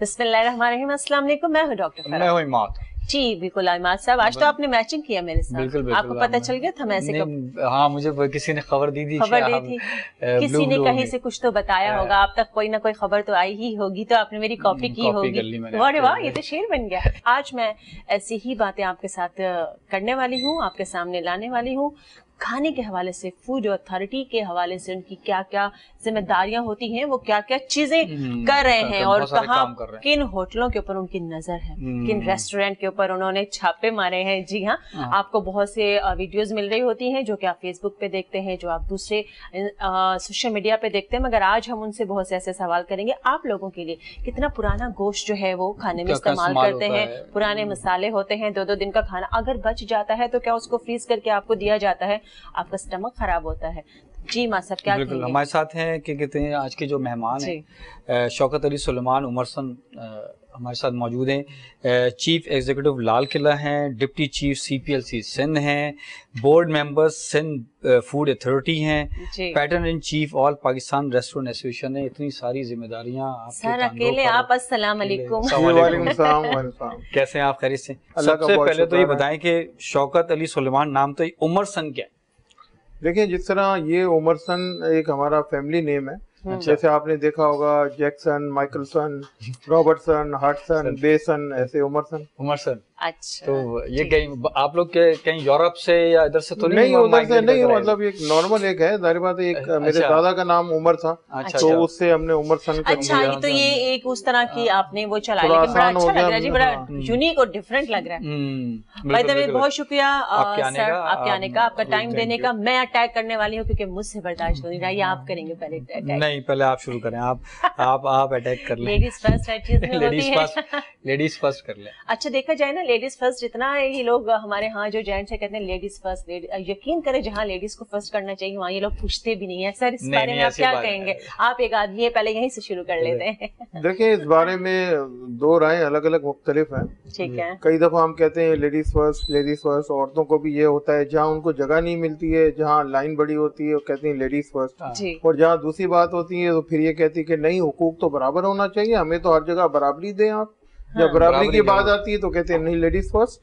बिस्मिल्लाहिर्रहमानिर्रहीम। अस्सलाम वालेकुम। मैं हूँ डॉक्टर फराह। मैं हूँ इमाद। जी बिल्कुल इमाद साहब, आज तो आपने मैचिंग किया मेरे साथ। बिल्कुल आपको पता चल गया था मैं ऐसे हाँ, मुझे किसी ने खबर दी थी, किसी ने कहीं से कुछ तो बताया होगा, आप तक कोई ना कोई खबर तो आई ही होगी, तो आपने मेरी कॉपी की होगी। वाह, ये तो शेर बन गया। आज मैं ऐसी ही बातें आपके साथ करने वाली हूँ, आपके सामने लाने वाली हूँ। खाने के हवाले से, फूड अथॉरिटी के हवाले से उनकी क्या क्या जिम्मेदारियां होती हैं, वो क्या क्या चीजें कर रहे हैं और कहाँ किन होटलों के ऊपर उनकी नजर है, किन रेस्टोरेंट के ऊपर उन्होंने छापे मारे हैं। जी हाँ, आपको बहुत से वीडियोस मिल रही होती हैं जो कि आप फेसबुक पे देखते हैं, जो आप दूसरे सोशल मीडिया पे देखते हैं, मगर आज हम उनसे बहुत से ऐसे सवाल करेंगे आप लोगों के लिए। कितना पुराना गोश्त जो है वो खाने में इस्तेमाल करते हैं, पुराने मसाले होते हैं, 2-2 दिन का खाना अगर बच जाता है तो क्या उसको फ्रीज करके आपको दिया जाता है, आपका स्टमक खराब होता है। जी मां साहब क्या कहेंगे? हमारे साथ हैं क्या कहते हैं आज के जो मेहमान हैं, शौकत अली सुलेमान उमरसन हमारे साथ मौजूद हैं। चीफ एग्जीक्यूटिव लाल किला हैं, डिप्टी चीफ CPLC सिंध हैं, board members Sindh food authority हैं, patron in chief all Pakistan restaurant association है। इतनी सारी जिम्मेदारियां सर अकेले आप? अस्सलाम वालेकुम। कैसे हैं आप? खैरियत से? सबसे पहले तो ये बताएं कि शौकत अली सुलेमान नाम तो उमरसन क्या है? देखिए, जिस तरह ये उमरसन एक हमारा फैमिली नेम है, जैसे आपने देखा होगा जैक्सन, माइकलसन, रॉबर्टसन, हटसन, बेसन, ऐसे उमरसन। अच्छा, तो ये कहीं आप लोग कहीं यूरोप से या इधर से तो नहीं? उधर से नहीं, मतलब एक नॉर्मल एक है, जाहिर बात है। एक मेरे दादा का नाम उमर था, तो उससे हमने उमरसन कर दिया। अच्छा, तो ये एक उस तरह की आपने वो चला, लेकिन बड़ा अच्छा लग रहा है जी, बड़ा यूनिक और डिफरेंट लग रहा है। भाई तभी बहुत शुक्रिया सर आपके आने का, आपका टाइम देने का। मैं अटैक करने वाली हूँ क्योंकि मुझसे बर्दाश्त नहीं रहा। ये आप करेंगे पहले अटैक? नहीं, पहले आप शुरू करें। आप अटैक कर लें। लेडीज फर्स्ट है, चीज में होती है। लेडीज फर्स्ट कर लें। अच्छा, देखा जाए ना, लेडीज फर्स्ट जितना ये लोग हमारे यहाँ जो जेंट्स है कहते हैं लेडीज फर्स्ट, यकीन करें जहाँ लेडीज को फर्स्ट करना चाहिए वहाँ ये लोग पूछते भी नहीं है। सर इस बारे में आप क्या कहेंगे? आप एक आदमी है, पहले यहीं से शुरू कर लेते हैं। देखिए, इस बारे में दो राय अलग अलग मुख्तलिफ हैं। ठीक है। कई दफा हम कहते हैं लेडीज फर्स्ट। औरतों को भी ये होता है, जहाँ उनको जगह नहीं मिलती है, जहाँ लाइन बड़ी होती है, वो कहते हैं लेडीज फर्स्ट। और जहाँ दूसरी बात होती है तो फिर ये कहती है कि नहीं, हुकूक तो बराबर होना चाहिए, हमें तो हर जगह बराबरी दें आप। जब बराबरी की बात आती है तो कहते हैं नहीं, लेडीज फर्स्ट।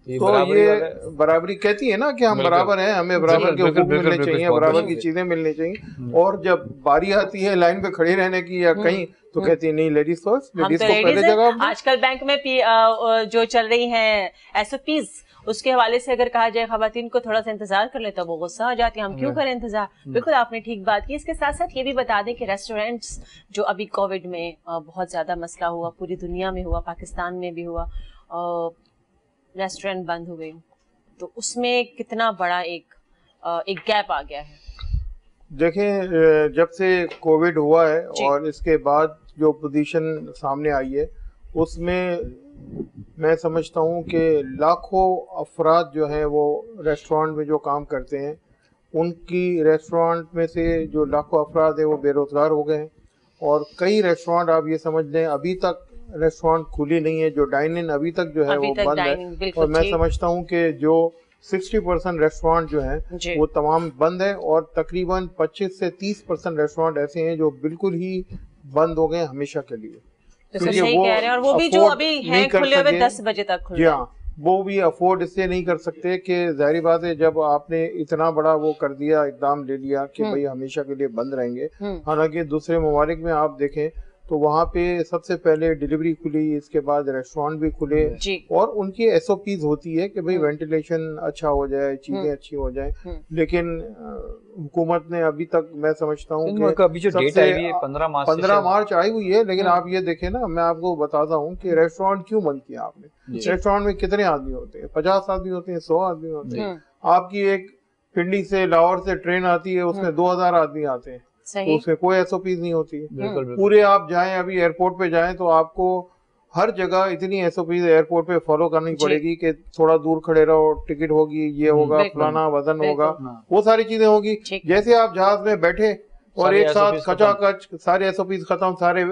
तो ये बराबरी कहती है ना कि हम बराबर हैं, हमें बराबर के हुकूक मिलने चाहिए, बराबर की चीजें मिलनी चाहिए। और जब बारी आती है लाइन पे खड़े रहने की या कहीं, तो कहती है नहीं, लेडीज फर्स्ट, लेडीज को पहले जगह। आजकल बैंक में जो चल रही है SOPs, उसके हवाले से अगर कहा जाए खवातीन को थोड़ा सा इंतजार कर ले तो वो गुस्सा आ जाती है, हम क्यों करें इंतजार। बिल्कुल आपने ठीक बात की। इसके साथ साथ ये भी बता दें कि रेस्टोरेंट्स जो अभी कोविड में बहुत ज्यादा मसला हुआ, पूरी दुनिया में हुआ, पाकिस्तान में भी हुआ, रेस्टोरेंट बंद हुए, तो उसमें कितना बड़ा एक गैप आ गया है। देखें, जब से कोविड हुआ है और इसके बाद जो पोजीशन सामने आई है, उसमें मैं समझता हूँ कि लाखों अफराद जो हैं वो रेस्टोरेंट में जो काम करते हैं, उनकी रेस्टोरेंट में से जो लाखों अफराद हैं वो बेरोजगार हो गए हैं। और कई रेस्टोरेंट आप ये समझ लें अभी तक रेस्टोरेंट खुली नहीं है, जो डाइन इन अभी तक जो है वो बंद है। और मैं समझता हूँ कि जो 60% रेस्टोरेंट जो है वो तमाम बंद है, और तकरीबन 25 से 30% रेस्टोरेंट ऐसे हैं जो बिल्कुल ही बंद हो गए हमेशा के लिए। तो सही कह रहे हैं, और वो भी जो अभी है खुले हुए 10 बजे तक खुले। जी हाँ, वो भी अफोर्ड इसलिए नहीं कर सकते कि जाहिर बात है, जब आपने इतना बड़ा वो कर दिया, इकदाम ले लिया कि भाई हमेशा के लिए बंद रहेंगे। हालांकि दूसरे ममालिक में आप देखें तो वहाँ पे सबसे पहले डिलीवरी खुली, इसके बाद रेस्टोरेंट भी खुले, और उनकी SOPs होती है कि भाई वेंटिलेशन अच्छा हो जाए, चीजें अच्छी हो जाए। लेकिन हुकूमत ने अभी तक, मैं समझता हूँ कि अभी जो डेट आई है 15 मार्च आई हुई है, लेकिन आप ये देखें ना, मैं आपको बताता हूँ कि रेस्टोरेंट क्यों बंद किया आपने। रेस्टोरेंट में कितने आदमी होते हैं? 50 आदमी होते हैं, 100 आदमी होते हैं। आपकी एक पिंडी से, लाहौर से ट्रेन आती है, उसमें 2000 आदमी आते हैं, तो उसमें कोई SOPs नहीं होती है। पूरे आप जाएं, अभी एयरपोर्ट पे जाएं तो आपको हर जगह इतनी SOPs एयरपोर्ट पे फॉलो करनी पड़ेगी कि थोड़ा दूर खड़े रहो, टिकट होगी, ये होगा, फलाना वजन होगा, वो सारी चीजें होगी। जैसे आप जहाज में बैठे और एक साथ खचाखच सारे SOPs खत्म, सारे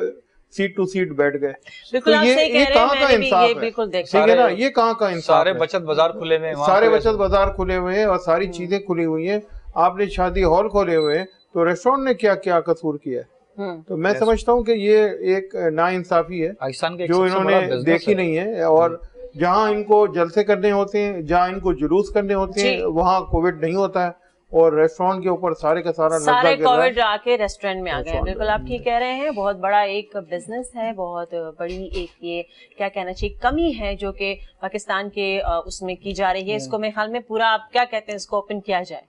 सीट टू सीट बैठ गए, तो ये कहाँ का इंसाफ है? ठीक है ना, ये कहाँ का इंसाफ? सारे बचत बाजार खुले हुए हैं, सारे बचत बाजार खुले हुए हैं और सारी चीजें खुली हुई हैं। आपने शादी हॉल खोले हुए हैं, तो रेस्टोरेंट ने क्या क्या कसूर किया है? तो मैं समझता हूँ कि ये एक नाइंसाफी है जो इन्होंने देखी नहीं है। और जहाँ इनको जलसे करने होते हैं, जहाँ इनको जुलूस करने होते हैं, वहाँ कोविड नहीं होता है और रेस्टोरेंट के ऊपर सारे का सारे कोविड आके रेस्टोरेंट में आ गए। बिल्कुल आप ठीक कह रहे हैं, बहुत बड़ा एक बिजनेस है, बहुत बड़ी एक ये क्या कहना चाहिए कमी है जो कि पाकिस्तान के उसमें की जा रही है। इसको मेरे ख्याल में पूरा आप क्या कहते हैं इसको ओपन किया जाए।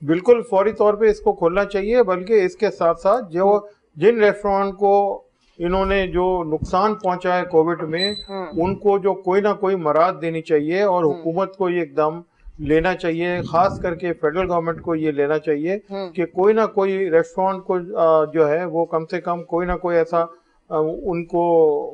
बिल्कुल फौरी तौर पे इसको खोलना चाहिए, बल्कि इसके साथ साथ जो जिन रेस्टोरेंट को इन्होंने जो नुकसान पहुंचा है कोविड में, उनको जो कोई ना कोई मराद देनी चाहिए और हुकूमत को ये एकदम लेना चाहिए, खास करके फेडरल गवर्नमेंट को ये लेना चाहिए कि कोई ना कोई रेस्टोरेंट को जो है वो कम से कम कोई ना कोई ऐसा उनको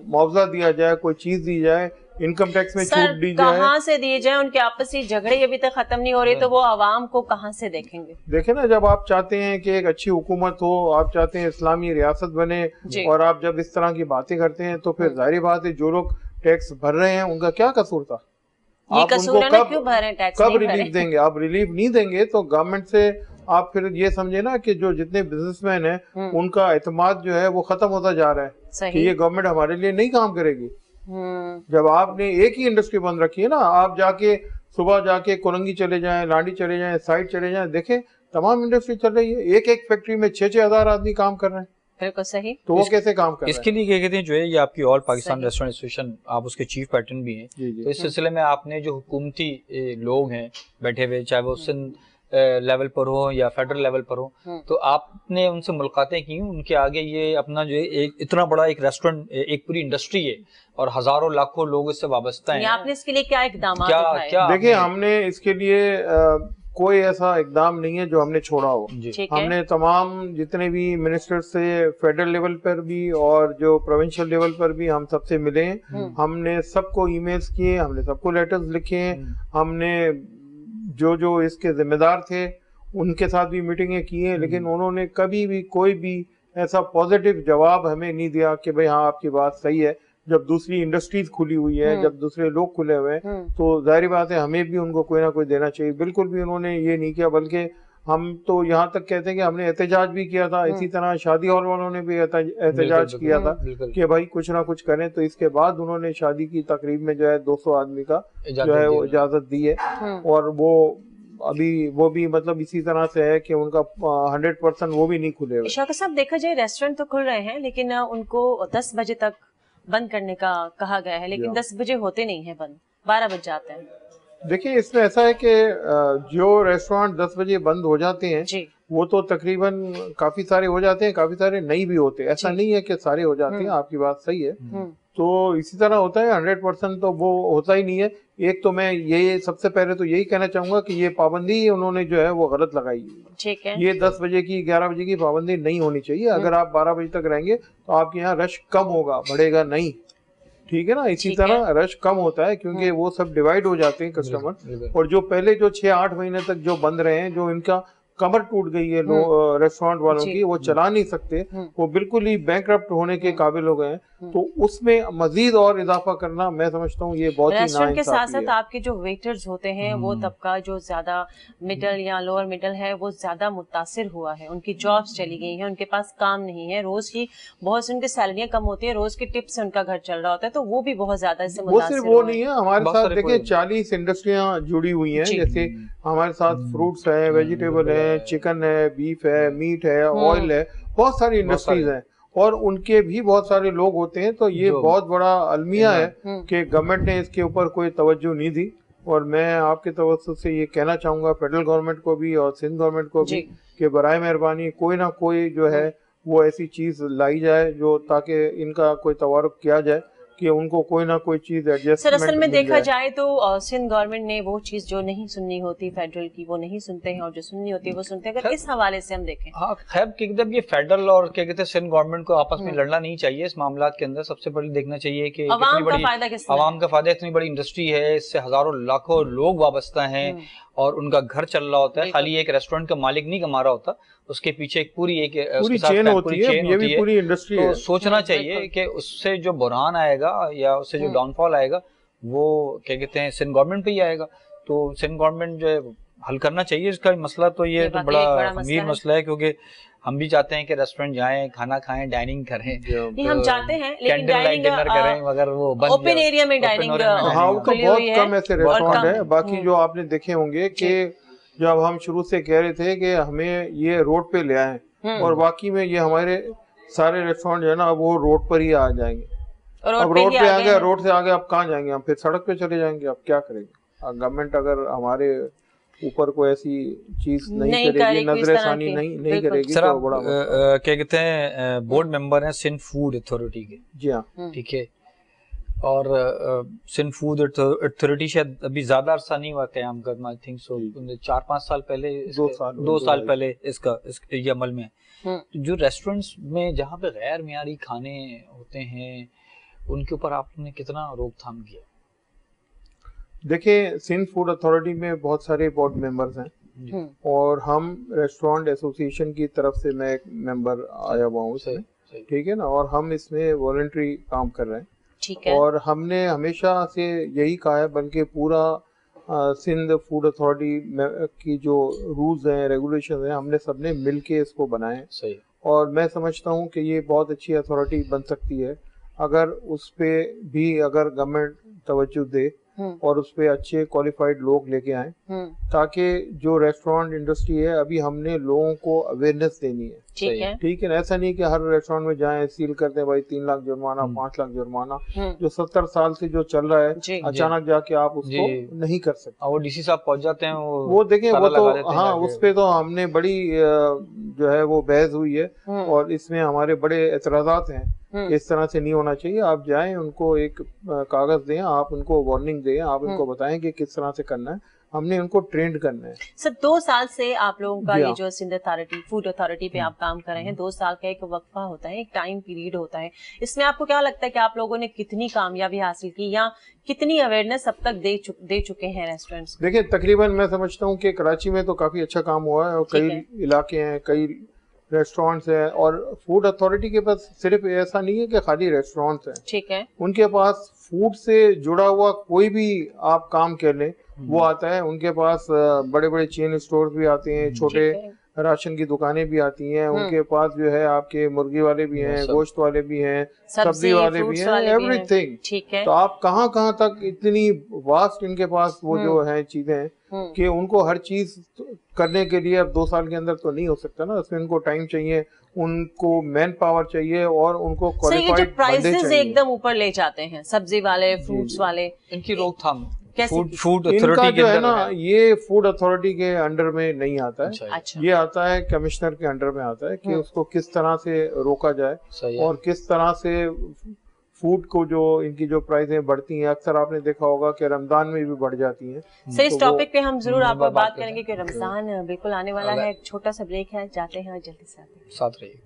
मुआवजा दिया जाए, कोई चीज दी जाए, इनकम टैक्स में छूट दी जाए। कहाँ से दिए जाए? उनके आपसी झगड़े अभी तक खत्म नहीं हो रहे, तो वो आवाम को कहाँ से देखेंगे? देखे ना, जब आप चाहते हैं कि एक अच्छी हुकूमत हो, आप चाहते हैं इस्लामी रियासत बने, और आप जब इस तरह की बातें करते हैं तो फिर जाहिर बात है जो लोग टैक्स भर रहे हैं उनका क्या कसूर था? आप उनको कब रिलीफ देंगे? आप रिलीफ नहीं देंगे तो गवर्नमेंट से आप फिर ये समझे ना कि जो जितने बिजनेसमैन हैं उनका एतमाद जो है वो खत्म होता जा रहा है कि ये गवर्नमेंट हमारे लिए नहीं काम करेगी। जब आपने एक ही इंडस्ट्री बंद रखी है ना, आप जाके सुबह जाके कोलंगी चले जाएं, लांडी चले जाएं, साइड चले जाएं, देखें तमाम इंडस्ट्री चल रही है, एक एक फैक्ट्री में 6-6 हजार आदमी काम कर रहे हैं। बिल्कुल सही। तो वो कैसे काम कर रहे हैं? इसके लिए क्या कहते हैं जो है ये आपकी ऑल पाकिस्तान रेस्टोरेंट एसोसिएशन, आप उसके चीफ पैटर्न भी हैं। तो इस सिलसिले में आपने जो हुकूमती लोग हैं बैठे हुए, चाहे वो सिंध लेवल पर हो या फेडरल लेवल पर हो, तो आपने उनसे मुलाकातें की, उनके आगे ये अपना जो एक इतना बड़ा एक रेस्टोरेंट, एक पूरी इंडस्ट्री है और हजारों लाखों लोग इससे वाबस्ता हैं, आपने इसके लिए क्या इकदाम उठाए? देखिए, हमने इसके लिए कोई ऐसा इकदाम नहीं है जो हमने छोड़ा हो। हमने तमाम जितने भी मिनिस्टर से फेडरल लेवल पर भी और जो प्रोविंशियल लेवल पर भी हम सबसे मिले हैं, हमने सबको ईमेल्स किए, हमने सबको लेटर्स लिखे, हमने जो जो इसके जिम्मेदार थे उनके साथ भी मीटिंगें की हैं, लेकिन उन्होंने कभी भी कोई भी ऐसा पॉजिटिव जवाब हमें नहीं दिया कि भाई हाँ आपकी बात सही है। जब दूसरी इंडस्ट्रीज खुली हुई है, जब दूसरे लोग खुले हुए हैं, तो जाहिर बात है हमें भी उनको कोई ना कोई देना चाहिए। बिल्कुल भी उन्होंने ये नहीं किया, बल्कि हम तो यहाँ तक कहते हैं कि हमने एहतजाज भी किया था। इसी तरह शादी हॉल वालों ने भी एहतजाज किया था कि भाई कुछ ना कुछ करें। तो इसके बाद उन्होंने शादी की तकरीब में जो है 200 आदमी का जो है वो इजाजत दी है, और वो अभी वो भी मतलब इसी तरह से है कि उनका 100% वो भी नहीं खुले हुए। शौकत साहब, देखा जाए रेस्टोरेंट तो खुल रहे हैं, लेकिन उनको 10 बजे तक बंद करने का कहा गया है, लेकिन 10 बजे होते नहीं है बंद, 12 बज जाते हैं। देखिए, इसमें ऐसा है कि जो रेस्टोरेंट 10 बजे बंद हो जाते हैं वो तो तकरीबन काफी सारे हो जाते हैं, काफी सारे नहीं भी होते, ऐसा नहीं है कि सारे हो जाते हैं, आपकी बात सही है। तो इसी तरह होता है, 100% तो वो होता ही नहीं है। एक तो मैं ये सबसे पहले तो यही कहना चाहूंगा कि ये पाबंदी उन्होंने जो है वो गलत लगाई है। ठीक है, ये 10 बजे की 11 बजे की पाबंदी नहीं होनी चाहिए। अगर आप 12 बजे तक रहेंगे तो आपके यहाँ रश कम होगा, बढ़ेगा नहीं। ठीक है ना, इसी तरह रश कम होता है क्योंकि वो सब डिवाइड हो जाते हैं कस्टमर, और जो पहले जो 6-8 महीने तक जो बंद रहे हैं, जो इनका कमर टूट गई है रेस्टोरेंट वालों की, वो चला नहीं सकते, वो बिल्कुल ही बैंकरप्ट होने के काबिल हो गए हैं, तो उसमें मजीद और इजाफा करना मैं समझता हूँ ये बहुत ही रेस्टोरेंट के साथ साथ आपके जो वेटर्स होते हैं वो तबका जो ज्यादा मिडिल या लोअर मिडिल है वो ज्यादा मुतासिर हुआ है, उनकी जॉब्स चली गई हैं, उनके पास काम नहीं है, रोज की बहुत सी उनकी सैलरियां कम होती है, रोज के टिप्स से उनका घर चल रहा होता है, तो वो भी बहुत ज्यादा इससे मुतासिर वो नहीं है। हमारे साथ देखिए 40 इंडस्ट्रियां जुड़ी हुई हैं, जैसे हमारे साथ फ्रूट्स है, वेजिटेबल है, चिकन है, बीफ है, मीट है, ऑयल है, बहुत सारी इंडस्ट्रीज हैं, और उनके भी बहुत सारे लोग होते हैं। तो ये बहुत बड़ा अलमिया है कि गवर्नमेंट ने इसके ऊपर कोई तवज्जो नहीं दी, और मैं आपके तवज्जो से ये कहना चाहूंगा फेडरल गवर्नमेंट को भी और सिंध गवर्नमेंट को भी कि बराए मेहरबानी कोई ना कोई जो है वो ऐसी चीज लाई जाए जो ताकि इनका कोई तवारुक किया जाए कि उनको कोई ना कोई चीज एडजस्ट। सर, असल में देखा जाए तो सिंध गवर्नमेंट ने वो चीज जो नहीं सुननी होती फेडरल की वो नहीं सुनते हैं, और जो सुननी होती है वो सुनते हैं। अगर इस हवाले से हम देखें, हाँ खैर एकदम ये फेडरल और क्या कहते हैं सिंध गवर्नमेंट को आपस में लड़ना नहीं चाहिए इस मामला के अंदर। सबसे बड़ी देखना चाहिए कि आवाम का फायदा, इतनी बड़ी इंडस्ट्री है, इससे हजारों लाखों लोग वाबस्ता हैं और उनका घर चल रहा होता है। खाली एक रेस्टोरेंट का मालिक नहीं कमा रहा होता, उसके पीछे एक पूरी चेन होती है, ये भी पूरी इंडस्ट्री है। तो सोचना चाहिए कि उससे जो बुरहान आएगा या उससे जो डाउनफॉल आएगा वो क्या कहते हैं सिंध गवर्नमेंट पे ही आएगा। तो सिंध गवर्नमेंट जो है हल करना चाहिए इसका मसला। तो ये तो बड़ा गंभीर मसला है, क्योंकि हम भी चाहते हैं कि रेस्टोरेंट जाएं, खाना खाएं, डाइनिंग करें। नहीं, हम चाहते हैं, लेकिन डाइनिंग डिनर करें, मगर वो ओपन एरिया में डाइनिंग हाँ, तो बहुत कम ऐसे रेस्टोरेंट है। बाकी जो आपने देखे होंगे कि जब हम शुरू से कह रहे थे कि हमें ये रोड पे ले आए, और बाकी में ये हमारे सारे रेस्टोरेंट जो है ना वो रोड पर ही आ जाएंगे। अब रोड पे आ गए, रोड से आगे आप कहाँ जाएंगे, हम फिर सड़क पे चले जाएंगे। आप क्या करेंगे? गवर्नमेंट अगर हमारे ऊपर कोई ऐसी चीज नहीं करेगी, नजरसानी नहीं करेगी, सर, तो बड़ा क्या कहते हैं, बोर्ड मेंबर हैं सिंध फूड अथॉरिटी के। जी हाँ, ठीक है। और सिंध फूड अथॉरिटी शायद अभी ज्यादा अरसा नहीं हुआ कयाम करना, आई थिंक सो 4-5 साल पहले, 2 साल पहले इसका ये अमल में। जो रेस्टोरेंट्स में जहाँ पे गैर मियारी खाने होते हैं, उनके ऊपर आपने कितना रोकथाम किया? देखिए, सिंध फूड अथॉरिटी में बहुत सारे बोर्ड मेंबर्स हैं, और हम रेस्टोरेंट एसोसिएशन की तरफ से मैं एक मेंबर आया हुआ हूँ इसमें, ठीक है ना। और हम इसमें वॉलंटरी काम कर रहे हैं, ठीक है। और हमने हमेशा से यही कहा है, बल्कि पूरा सिंध फूड अथॉरिटी की जो रूल्स हैं, रेगुलेशन हैं, हमने सबने मिल के इसको बनाए। सही। और मैं समझता हूँ कि ये बहुत अच्छी अथॉरिटी बन सकती है अगर उस पे भी अगर गवर्नमेंट तवज्जो दे और उस पे अच्छे क्वालिफाइड लोग लेके आए, ताकि जो रेस्टोरेंट इंडस्ट्री है, अभी हमने लोगों को अवेयरनेस देनी है। ठीक है ना। ऐसा नहीं कि हर रेस्टोरेंट में जाएं, सील करते हैं भाई 3 लाख जुर्माना, 5 लाख जुर्माना, जो 70 साल से जो चल रहा है, अचानक जाके आप उसको नहीं कर सकते। वो डीसी साहब पहुंच जाते हैं, वो देखें, वो तो हाँ, उस पे तो हमने बड़ी जो है वो बहस हुई है, और इसमें हमारे बड़े एतराजात हैं। इस तरह से नहीं होना चाहिए। आप जाएं, उनको एक कागज दें, आप उनको वार्निंग दें, आप उनको बताएं कि किस तरह से करना है। हमने उनको ट्रेंड करना है। सर, 2 साल से आप लोगों का ये जो सिंध अथॉरिटी, फूड अथॉरिटी पे आप काम कर रहे हैं, 2 साल का एक वक्फा होता है, एक टाइम पीरियड होता है। इसमें आपको क्या लगता है कि आप लोगों ने कितनी कामयाबी हासिल की, या कितनी अवेयरनेस अब तक दे चुके हैं रेस्टोरेंट्स? देखिए, तकरीबन मैं समझता हूँ कि कराची में तो काफी अच्छा काम हुआ है, और कई इलाके हैं, कई रेस्टोरेंट्स हैं, और फूड अथॉरिटी के पास सिर्फ ऐसा नहीं है कि खाली रेस्टोरेंट्स हैं, ठीक है। उनके पास फूड से जुड़ा हुआ कोई भी आप काम कर लें वो आता है। उनके पास बड़े बड़े चेन स्टोर भी आते हैं, छोटे राशन की दुकानें भी आती हैं, उनके पास जो है आपके मुर्गी वाले भी हैं, गोश्त वाले भी हैं, सब्जी वाले भी हैं, एवरीथिंग। ठीक है। तो आप कहाँ तक इतनी वास्ट इनके पास वो जो है चीजें कि उनको हर चीज करने के लिए अब 2 साल के अंदर तो नहीं हो सकता ना। उसमें उनको टाइम चाहिए, उनको मैन पावर चाहिए, और उनको क्वालिफाइड बंदे चाहिए। एकदम ऊपर ले जाते हैं सब्जी वाले, फ्रूट्स वाले, इनकी रोकथाम फूड अथॉरिटी के अंदर ना, ये फूड अथॉरिटी के अंडर में नहीं आता है। अच्छा। ये आता है कमिश्नर के अंडर में आता है कि उसको किस तरह से रोका जाए, और किस तरह से फूड को जो इनकी जो प्राइसें बढ़ती हैं, अक्सर आपने देखा होगा कि रमजान में भी बढ़ जाती हैं। सर, इस टॉपिक पे हम जरूर आपको बात करेंगे कि रमजान बिल्कुल आने वाला है। एक छोटा सा ब्रेक है, जाते हैं और जल्दी से आते हैं, साथ रहिए।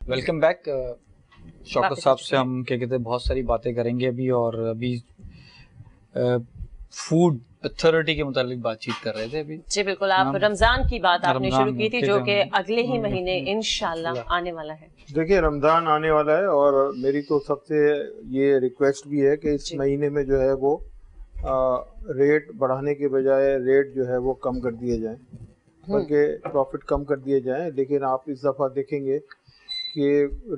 Welcome back. शौकत साहब से हम क्या कहते हैं बहुत सारी बातें करेंगे अभी, और अभी फूड अथॉरिटी के मुतालिक बातचीत कर रहे थे अभी। जी बिल्कुल, आप रमजान की बात आपने शुरू की थी, जो कि अगले ही महीने इंशाल्लाह आने वाला है। देखिए, रमजान आने वाला है, और मेरी तो सबसे ये रिक्वेस्ट भी है कि इस महीने में जो है वो रेट बढ़ाने के बजाय रेट जो है वो कम कर दिए जाएं, बल्कि प्रॉफिट कम कर दिए जाएं। लेकिन आप इस दफा देखेंगे कि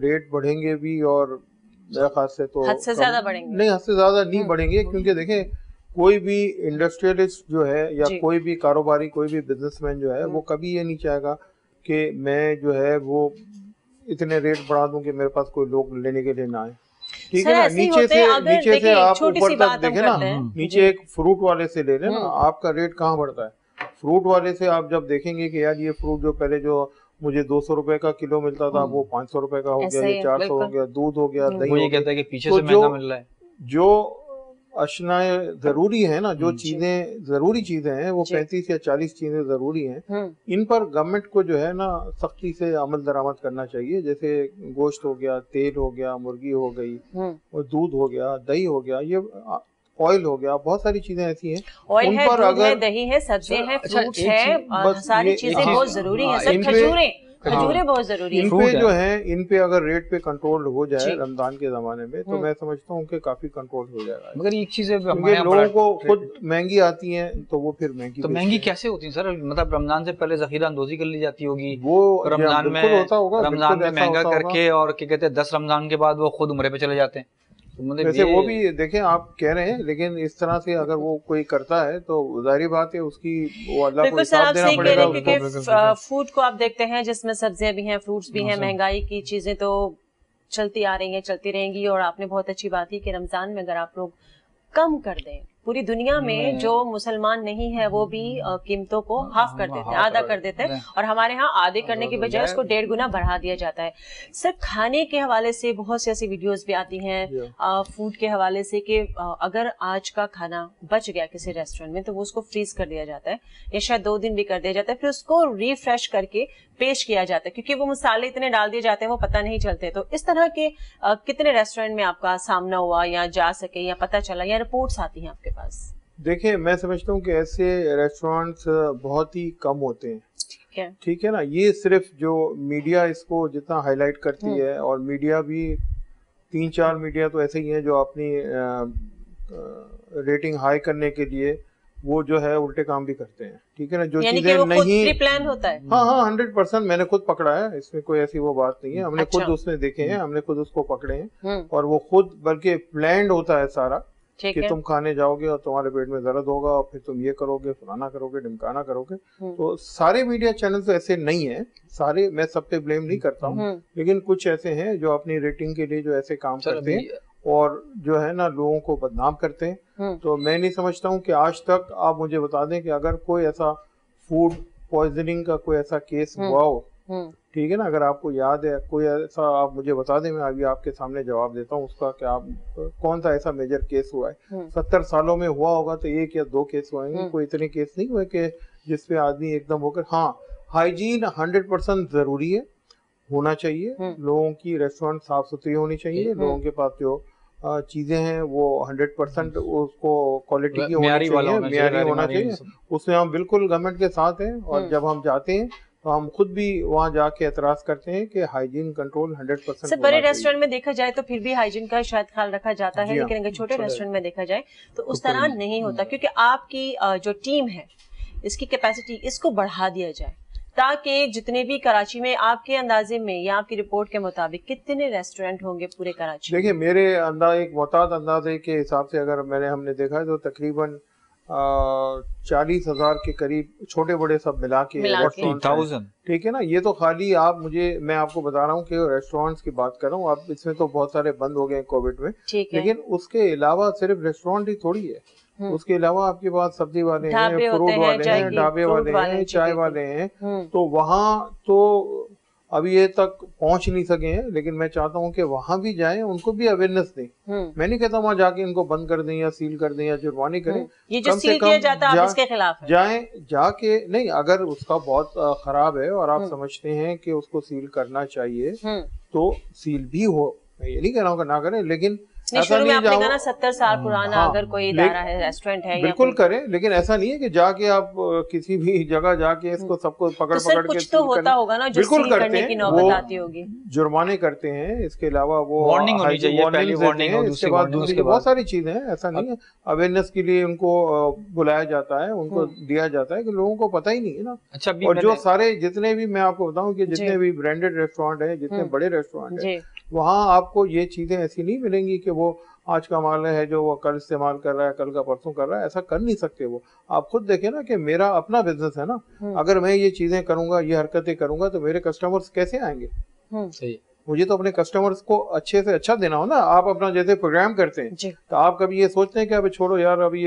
रेट बढ़ेंगे भी, और मेरे ख्याल से तो हद से ज्यादा बढ़ेंगे। नहीं, हद से ज्यादा नहीं बढ़ेंगे, क्योंकि देखें, कोई भी इंडस्ट्रियलिस्ट जो है, या कोई भी कारोबारी, कोई भी बिजनेसमैन जो है, वो कभी ये नहीं चाहेगा कि मैं जो है वो इतने रेट बढ़ा दूं कि मेरे पास कोई लोग लेने के लिए ना आए। ठीक है ना। नीचे से आप ऊपर तक देखें ना, नीचे एक फ्रूट वाले से ले लें ना, आपका रेट कहाँ बढ़ता है। फ्रूट वाले से आप जब देखेंगे कि यार ये फ्रूट जो पहले जो मुझे 200 रुपए का किलो मिलता था, वो 500 रुपए का हो गया, ये 400 हो गया, दूध हो गया, दही हो गया, कहता है कि पीछे से महंगा मिल रहा है। जो अशना जरूरी है ना, जो चीजें जरूरी चीजें हैं वो 35 या 40 चीजें जरूरी हैं, इन पर गवर्नमेंट को जो है ना सख्ती से अमल दरामद करना चाहिए। जैसे गोश्त हो गया, तेल हो गया, मुर्गी हो गई, और दूध हो गया, दही हो गया, ये ऑयल हो गया, बहुत सारी चीजें ऐसी हैं उन पर अगर दही है, सब्जियां हैं, फ्रूट्स है, सारी चीजें बहुत जरूरी हैं सर। खजूरें बहुत जरूरी है। इन पे जो है, इन पे अगर रेट पे कंट्रोल हो जाए रमजान के जमाने में, तो मैं समझता हूँ कि काफी कंट्रोल हो जाएगा। मगर एक चीज है, लोगों को खुद महंगी आती है तो वो फिर महंगी, तो महंगी कैसे होती है सर? मतलब रमजान से पहले जखीरा अंदोजी कर ली जाती होगी, वो रमजान में होता होगा, रमजान में महंगा करके, और क्या कहते हैं 10 रमजान के बाद वो खुद उम्रे पे चले जाते हैं। तो वैसे वो भी देखें, आप कह रहे हैं, लेकिन इस तरह से अगर वो कोई करता है तो जाहिर बात है उसकी वो अल्लाह को हिसाब देना पड़ेगा। क्योंकि फूड को आप देखते हैं जिसमें सब्जियां भी हैं, फ्रूट्स भी हैं, महंगाई की चीजें तो चलती आ रही हैं, चलती रहेंगी। और आपने बहुत अच्छी बात की कि रमजान में अगर आप लोग कम कर दें, पूरी दुनिया में जो मुसलमान नहीं है वो भी कीमतों को हाफ कर देते हैं, आधा कर देते हैं, और हमारे यहाँ आधे करने की बजाय उसको 1.5 गुना बढ़ा दिया जाता है। सर, खाने के हवाले से बहुत सी ऐसी वीडियोस भी आती हैं फूड के हवाले से कि अगर आज का खाना बच गया किसी रेस्टोरेंट में तो वो उसको फ्रीज कर दिया जाता है, या शायद 2 दिन भी कर दिया जाता है, फिर उसको रिफ्रेश करके पेश किया जाता है, क्योंकि वो मसाले इतने डाल दिए जाते हैं वो पता नहीं चलते। तो इस तरह के कितने रेस्टोरेंट में आपका सामना हुआ, या जा सके, या पता चला, या रिपोर्ट्स आती हैं आपके पास? देखिए, मैं समझता हूँ कि ऐसे रेस्टोरेंट्स बहुत ही कम होते हैं। ठीक है ना, ये सिर्फ जो मीडिया इसको जितना हाईलाइट करती है, और मीडिया भी 3-4 मीडिया तो ऐसे ही हैं जो अपनी रेटिंग हाई करने के लिए वो जो है उल्टे काम भी करते हैं। ठीक है ना, जो चीजें नहीं प्लान होता है। हाँ 100% मैंने खुद पकड़ा है, इसमें कोई ऐसी वो बात नहीं है। हमने खुद उसमें देखे हैं, हमने खुद उसको पकड़े हैं, और वो खुद बल्कि प्लान्ड होता है सारा कि तुम खाने जाओगे और तुम्हारे पेट में दर्द होगा, और फिर तुम ये करोगे, फलाना करोगे, ढिमकाना करोगे। तो सारे मीडिया चैनल तो ऐसे नहीं है, सारे, मैं सब पे ब्लेम नहीं करता हूँ, लेकिन कुछ ऐसे हैं जो अपनी रेटिंग के लिए जो ऐसे काम करते हैं और जो है ना लोगों को बदनाम करते हैं। तो मैं नहीं समझता हूँ कि आज तक आप मुझे बता दें कि अगर कोई ऐसा फूड पॉइजनिंग का कोई ऐसा केस हुआ हो, ठीक है ना, अगर आपको याद है कोई ऐसा, आप मुझे बता दें, मैं अभी आपके सामने जवाब देता हूँ उसका कि आप कौन सा ऐसा मेजर केस हुआ है। 70 सालों में हुआ होगा तो 1 या 2 केस हुए, कोई इतने केस नहीं हुए कि जिसपे आदमी एकदम होकर। हाँ, हाइजीन 100% जरूरी है, होना चाहिए। लोगों की रेस्टोरेंट साफ सुथरी होनी चाहिए, लोगों के पास जो चीजें हैं वो 100% उसको क्वालिटी की होनी चाहिए, मियारी होना चाहिए। उसमें हम बिल्कुल गवर्नमेंट के साथ हैं, और जब हम जाते हैं तो हम खुद भी वहाँ जाके एतराज करते हैं कि हाइजीन कंट्रोल 100%। सर, बड़े रेस्टोरेंट में देखा जाए तो फिर भी हाइजीन का शायद ख्याल रखा जाता है, लेकिन अगर छोटे रेस्टोरेंट में देखा जाए तो उस तरह नहीं होता, क्योंकि आपकी जो टीम है, इसकी कैपेसिटी, इसको बढ़ा दिया जाए, ताकि जितने भी कराची में आपके अंदाजे में या आपकी रिपोर्ट के मुताबिक कितने रेस्टोरेंट होंगे पूरे कराची? देखिए, मेरे एक मोहतात अंदाजे के हिसाब से अगर हमने देखा है तो तकरीबन 40,000 के करीब छोटे बड़े सब मिला के 40,000। ठीक है ना, ये तो खाली मैं आपको बता रहा हूँ कि रेस्टोरेंट्स की बात कर रहा हूँ। अब इसमें तो बहुत सारे बंद हो गए कोविड में, लेकिन उसके अलावा सिर्फ रेस्टोरेंट ही थोड़ी है, उसके अलावा आपके पास सब्जी वाले हैं, फ्रूट वाले हैं, ढाबे वाले हैं, चाय वाले हैं। तो वहाँ तो अभी ये तक पहुंच नहीं सके हैं, लेकिन मैं चाहता हूं कि वहां भी जाएं, उनको भी अवेयरनेस दें। मैं नहीं कहता वहां जाके इनको बंद कर दें या सील कर दें या जुर्माने करें। ये जो सील किया जाता है आप इसके खिलाफ है? जाएं, जाके नहीं, अगर उसका बहुत खराब है और आप समझते हैं कि उसको सील करना चाहिए तो सील भी हो, मैं ये नहीं कह रहा हूँ कि ना करें, लेकिन शुरू में आपने कहा ना 70 साल पुराना अगर कोई इदारा है, रेस्टोरेंट है, बिल्कुल करें, लेकिन ऐसा नहीं है कि जाके आप किसी भी जगह जाके इसको सबको पकड़ के कुछ तो होता होगा ना जो बिल्कुल करते हैं, वो आती होगी, जुर्माने करते हैं। इसके अलावा वो वार्निंग होनी चाहिए, पहली वार्निंग और उसके बाद बहुत सारी चीजें हैं, ऐसा नहीं है। अवेयरनेस के लिए उनको बुलाया जाता है, उनको दिया जाता है कि लोगों को पता ही नहीं है ना। अच्छा, और जो सारे जितने भी मैं आपको बताऊं कि जितने भी ब्रांडेड रेस्टोरेंट है, जितने बड़े रेस्टोरेंट है, वहाँ आपको ये चीजें ऐसी नहीं मिलेंगी कि वो आज का माल है जो वो कल इस्तेमाल कर रहा है, कल का परसों कर रहा है, ऐसा कर नहीं सकते वो। आप खुद देखें ना कि मेरा अपना बिजनेस है ना, अगर मैं ये चीजें करूंगा, ये हरकतें करूंगा, तो मेरे कस्टमर्स कैसे आएंगे? सही, मुझे तो अपने कस्टमर्स को अच्छे से अच्छा देना हो ना। आप अपना जैसे प्रोग्राम करते हैं तो आप कभी ये सोचते हैं कि अभी छोड़ो यार, अभी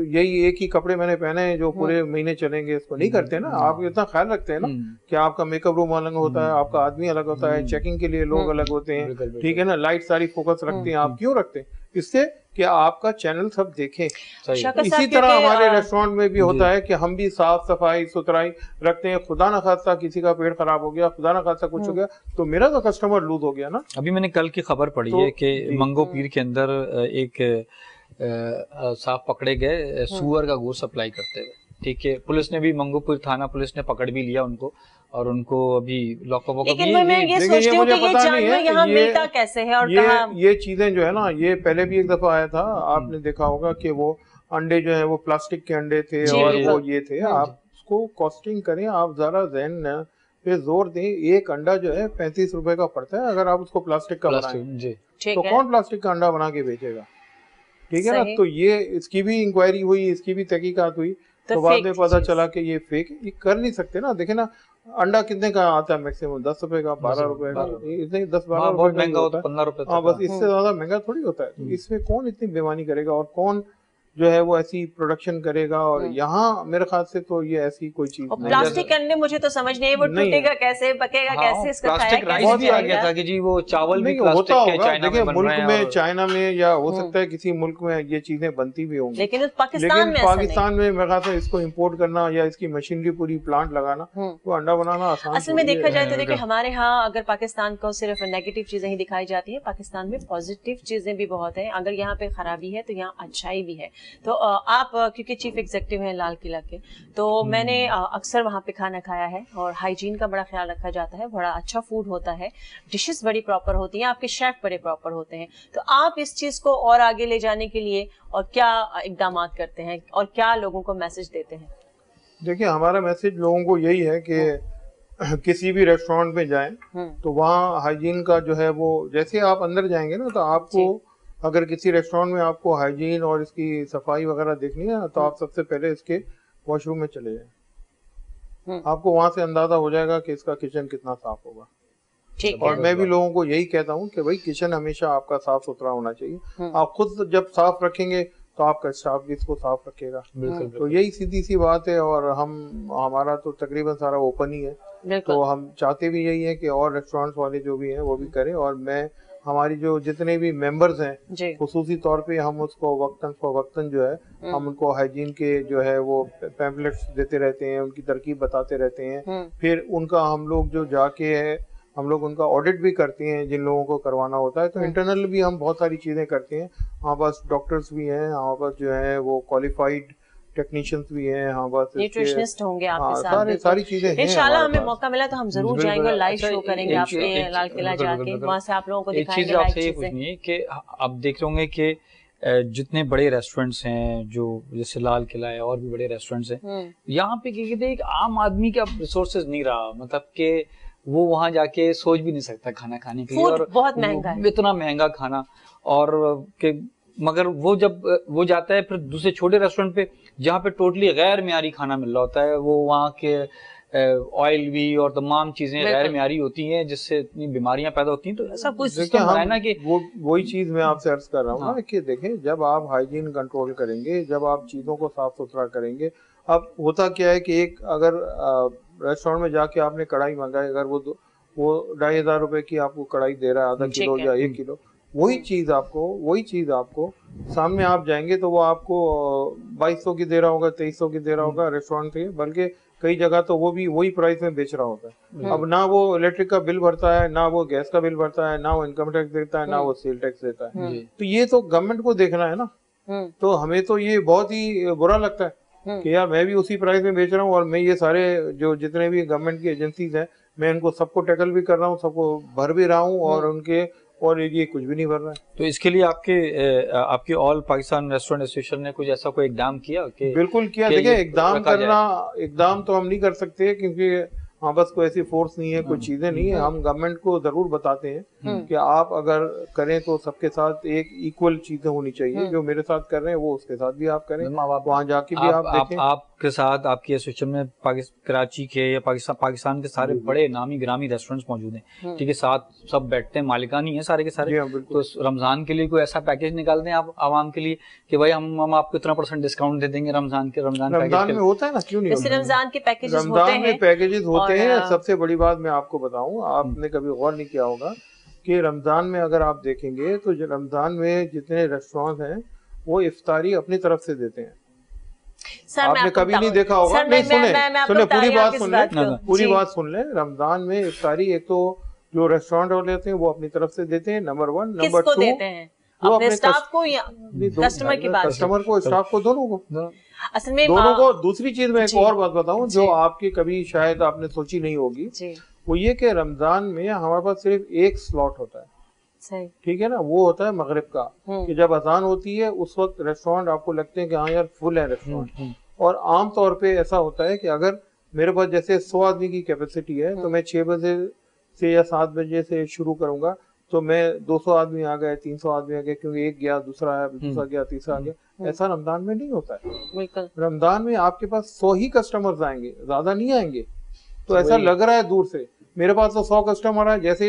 यही एक ही कपड़े मैंने पहने हैं जो पूरे महीने चलेंगे, इसको नहीं करते ना। आप इतना ख्याल रखते हैं ना कि आपका मेकअप रूम अलग होता है, आपका आदमी अलग होता है, चेकिंग के लिए लोग अलग होते हैं, ठीक है ना, लाइट सारी फोकस रखते हैं। आप क्यों रखते हैं? इससे कि आपका चैनल सब देखें। इसी तरह हमारे रेस्टोरेंट में भी होता है कि हम भी साफ सफाई सुथराई रखते हैं। खुदा न खास्ता किसी का पेट खराब हो गया, खुदा न खास्ता कुछ हो गया तो मेरा तो कस्टमर लूज हो गया ना। अभी मैंने कल की खबर पढ़ी है कि मंगो पीर के अंदर एक साफ पकड़े गए सुअर का गोश्त सप्लाई करते हुए। ठीक है, पुलिस ने भी मंगोपुर थाना पुलिस ने पकड़ भी लिया उनको और उनको अभी लॉकअप वॉकअप। लेकिन मैं ये सोचती हूँ कि ये जानवर यहाँ मिलता कैसे है और कहाँ? ये चीजें जो है ना, ये पहले भी एक दफा आया था, आपने देखा होगा कि वो अंडे जो है वो प्लास्टिक के अंडे थे और वो ये थे। आप उसको कॉस्टिंग करें, आप जरा ज़हन पे जोर दें। एक अंडा जो है 35 रुपए का पड़ता है, अगर आप उसको प्लास्टिक का बनाएं तो कौन प्लास्टिक का अंडा बना के बेचेगा? ठीक है ना। तो ये इसकी भी इंक्वायरी हुई, इसकी भी तहकीकात हुई, तो बाद में पता चला कि ये फेक, ये कर नहीं सकते ना। देखे ना, अंडा कितने का आता है मैक्सिमम? 10 रुपए का, 12 रुपए का, इतने 10-12 रुपए महंगा होता है, 15 रुपए। हाँ, बस इससे ज्यादा महंगा थोड़ी होता है। तो इसमें कौन इतनी बेईमानी करेगा और कौन जो है वो ऐसी प्रोडक्शन करेगा? और यहाँ मेरे ख्याल से तो ये ऐसी कोई चीज नहीं। प्लास्टिक अंडे मुझे तो समझ नहीं है, वो टूटेगा कैसे, पकेगा कैसे, इसका प्लास्टिक राइस भी आ गया था कि जी वो चावल भी प्लास्टिक के चाइना में बन रहे हैं। मुल्क में, चाइना में या हो सकता है किसी मुल्क में ये चीजें बनती भी होंगी, लेकिन पाकिस्तान में मेरे ख्याल से इसको इम्पोर्ट करना या इसकी मशीनरी पूरी प्लांट लगाना तो अंडा बनाना आसान। असल में देखा जाए तो देखिए हमारे यहाँ अगर पाकिस्तान को सिर्फ नेगेटिव चीजें ही दिखाई जाती है, पाकिस्तान में पॉजिटिव चीजें भी बहुत है। अगर यहाँ पे खराबी है तो यहाँ अच्छाई भी है। तो आप क्योंकि चीफ एग्जीक्यूटिव हैं लाल किला के, तो मैंने अक्सर वहाँ पे खाना खाया है और हाइजीन का बड़ा ख्याल रखा जाता है, बड़ा अच्छा फूड होता है, डिशेस बड़ी प्रॉपर होती हैं, आपके शेफ बड़े प्रॉपर होते हैं। तो आप इस चीज को और आगे ले जाने के लिए और क्या इकदाम करते हैं और क्या लोगों को मैसेज देते हैं? देखिए, हमारा मैसेज लोगों को यही है कि किसी भी रेस्टोरेंट में जाएं तो वहाँ हाइजीन का जो है वो, जैसे आप अंदर जाएंगे ना तो आपको अगर किसी रेस्टोरेंट में आपको हाइजीन और इसकी सफाई वगैरह देखनी है तो आप सबसे पहले इसके वॉशरूम में चले जाएं। आपको वहां से अंदाजा हो जाएगा कि इसका किचन कितना साफ होगा। और मैं भी लोगों को यही कहता हूँ कि भाई किचन हमेशा आपका साफ सुथरा होना चाहिए। आप खुद जब साफ रखेंगे तो आपका स्टाफ भी इसको साफ रखेगा। तो यही सीधी सी बात है। और हमारा तो तकरीबन सारा ओपन ही है, तो हम चाहते भी यही है कि और रेस्टोरेंट्स वाले जो भी हैं वो भी करें। और मैं हमारी जो जितने भी मेंबर्स हैं खुसूसी तौर पे हम उसको वक्तन जो है हम उनको हाइजीन के जो है वो पैम्पलेट्स देते रहते हैं, उनकी तरकीब बताते रहते हैं। फिर उनका हम लोग जो जाके है हम लोग उनका ऑडिट भी करते हैं जिन लोगों को करवाना होता है। तो इंटरनल भी हम बहुत सारी चीजें करते हैं। हमारे पास डॉक्टर्स भी हैं, हमारे पास जो है वो क्वालिफाइड टेक्नीशियंस भी हैं, हाँ बस न्यूट्रिशनिस्ट होंगे आपके साथ। सारी चीजें हैं। इंशाल्लाह हमें मौका मिला तो हम जरूर जाएंगे, लाइव शो करेंगे आपके लाल किला जाके, वहाँ से आप लोगों को दिखाएंगे। एक चीज आपसे ये पूछनी है कि आप देख रहे होंगे कि जितने बड़े रेस्टोरेंट्स हैं जो जैसे लाल किला है और भी बड़े रेस्टोरेंट्स हैं, यहाँ पे एक आम आदमी का रिसोर्सेज नहीं रहा, मतलब कि वो वहाँ जाके सोच भी नहीं सकता खाना खाने के लिए, और बहुत महंगा है, इतना महंगा खाना। और के मगर वो जब वो जाता है फिर दूसरे छोटे रेस्टोरेंट पे जहाँ पे टोटली गैर मियारी खाना मिल रहा होता है, वो वहाँ के ऑयल भी और तमाम चीजें गैर मियारी होती हैं जिससे इतनी बीमारियां पैदा होती हैं। तो ऐसा कुछ सिस्टम है ना कि वही चीज मैं आपसे अर्ज कर रहा हूँ ना कि देखें, जब आप हाइजीन कंट्रोल करेंगे, जब आप चीजों को साफ सुथरा करेंगे, अब होता क्या है कि एक अगर रेस्टोरेंट में जाके आपने कढ़ाई मंगाई, अगर वो 2,500 रुपए की आपको कढ़ाई दे रहा है, आधा किलो या 1 किलो, वही चीज आपको सामने आप जाएंगे तो वो आपको 2200 की दे रहा होगा, 2300 की दे रहा होगा रेस्टोरेंट पे, बल्कि कई जगह तो वो भी वही प्राइस में बेच रहा होता है। अब ना वो इलेक्ट्रिक का बिल भरता है, ना वो गैस का बिल भरता है, ना वो इनकम टैक्स देता है, ना वो सेल टैक्स देता है। तो ये तो गवर्नमेंट को देखना है ना। तो हमें तो ये बहुत ही बुरा लगता है कि यार मैं भी उसी प्राइस में बेच रहा हूँ और मैं ये सारे जो जितने भी गवर्नमेंट की एजेंसीज हैं मैं इनको सबको टैकल भी कर रहा हूँ, सबको भर भी रहा हूँ और ये कुछ भी नहीं भर रहा है। तो इसके लिए आपके ऑल पाकिस्तान रेस्टोरेंट एसोसिएशन ने कुछ ऐसा कोई इकदाम किया? बिल्कुल किया। देखिए, इकदाम तो हम नहीं कर सकते क्योंकि हाँ बस कोई ऐसी फोर्स नहीं है, कोई चीजें नहीं है। हम गवर्नमेंट को जरूर बताते हैं कि आप अगर करें तो सबके साथ एक इक्वल चीजें होनी चाहिए। जो मेरे साथ कर रहे हैं वो उसके साथ भी आप करें, वहाँ जाके भी आप देखें। आपके साथ आपकी एसोसिएशन में कराची के या पाकिस्तान के सारे बड़े नामी ग्रामी रेस्टोरेंट्स मौजूद हैं, ठीक है, साथ सब बैठते हैं, मालिकानी है सारे के सारे। तो रमजान के लिए कोई ऐसा पैकेज निकाल दें आप आवाम के लिए कि भाई हम आपको इतना % डिस्काउंट दे देंगे रमजान में होता है ना, क्यों नहीं? रमजान के पैकेजेस होते हैं। सबसे बड़ी बात मैं आपको बताऊं, आपने कभी गौर नहीं किया होगा कि रमजान में अगर आप देखेंगे तो रमजान में जितने रेस्टोरेंट हैं वो इफ्तारी अपनी तरफ से देते हैं। आपने कभी नहीं देखा होगा, नहीं सुने पूरी बात सुन ले, पूरी बात सुन ले। रमजान में इफ्तारी एक तो जो रेस्टोरेंट वाले होते हैं वो अपनी तरफ से देते हैं, नंबर 1, नंबर 2 देते हैं अपने स्टाफ को या कस्टमर की बात, कस्टमर को, स्टाफ को, दोनों को, असल में दोनों को। दूसरी चीज मैं एक और बात बताऊं जो आपकी कभी शायद आपने सोची नहीं होगी, वो ये कि रमजान में हमारे पास सिर्फ एक स्लॉट होता है, ठीक है ना, वो होता है मगरिब का, कि जब अजान होती है उस वक्त रेस्टोरेंट आपको लगते हैं कि हाँ यार फुल है रेस्टोरेंट। और आम तौर पे ऐसा होता है कि अगर मेरे पास जैसे 100 आदमी की कैपेसिटी है तो मैं 6 बजे से या 7 बजे से शुरू करूंगा, तो मैं 200 आदमी आ गए, 300 आदमी आ गए, क्योंकि एक गया, दूसरा आया, दूसरा गया, तीसरा आ गया। ऐसा रमजान में नहीं होता है। रमजान में आपके पास 100 ही कस्टमर्स आएंगे, ज्यादा नहीं आएंगे। तो ऐसा लग रहा है दूर से, मेरे पास तो 100 कस्टमर आए, जैसे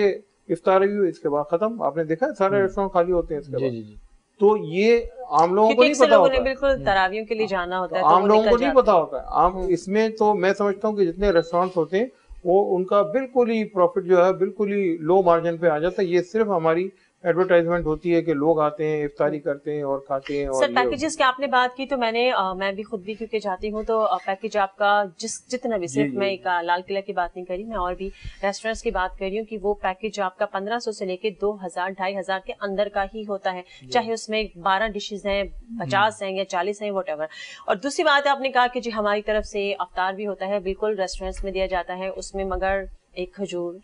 इफ्तारी हुई इसके बाद खत्म। आपने देखा है सारे रेस्टोरेंट खाली होते हैं इसके बाद। तो ये आम लोगों को नहीं पता होता, बिल्कुल तरावियों के लिए जाना होता है, आम लोगों को नहीं पता होता है। आम इसमें तो मैं समझता हूँ कि जितने रेस्टोरेंट होते हैं वो उनका बिल्कुल ही प्रॉफिट जो है बिल्कुल ही लो मार्जिन पे आ जाता है। ये सिर्फ हमारी एडवर्टाइजमेंट होती है कि लोग आते हैं, इफ्तारी करते हैं और खाते हैं। और सर पैकेजेस की आपने बात की तो मैं भी खुद भी क्योंकि जाती हूँ तो पैकेज आपका जितना भी, सिर्फ मैं एक लाल किला की बात नहीं करी, मैं और भी रेस्टोरेंट्स की बात कर रही हूँ कि वो पैकेज आपका 1500 से लेके 2000 2500 के अंदर का ही होता है, चाहे उसमें 12 डिशेज हैं, 50 हैं या 40 हैं, वट एवर। और दूसरी बात आपने कहा कि जी हमारी तरफ से अफ्तार भी होता है, बिल्कुल रेस्टोरेंट्स में दिया जाता है, उसमें मगर एक खजूर,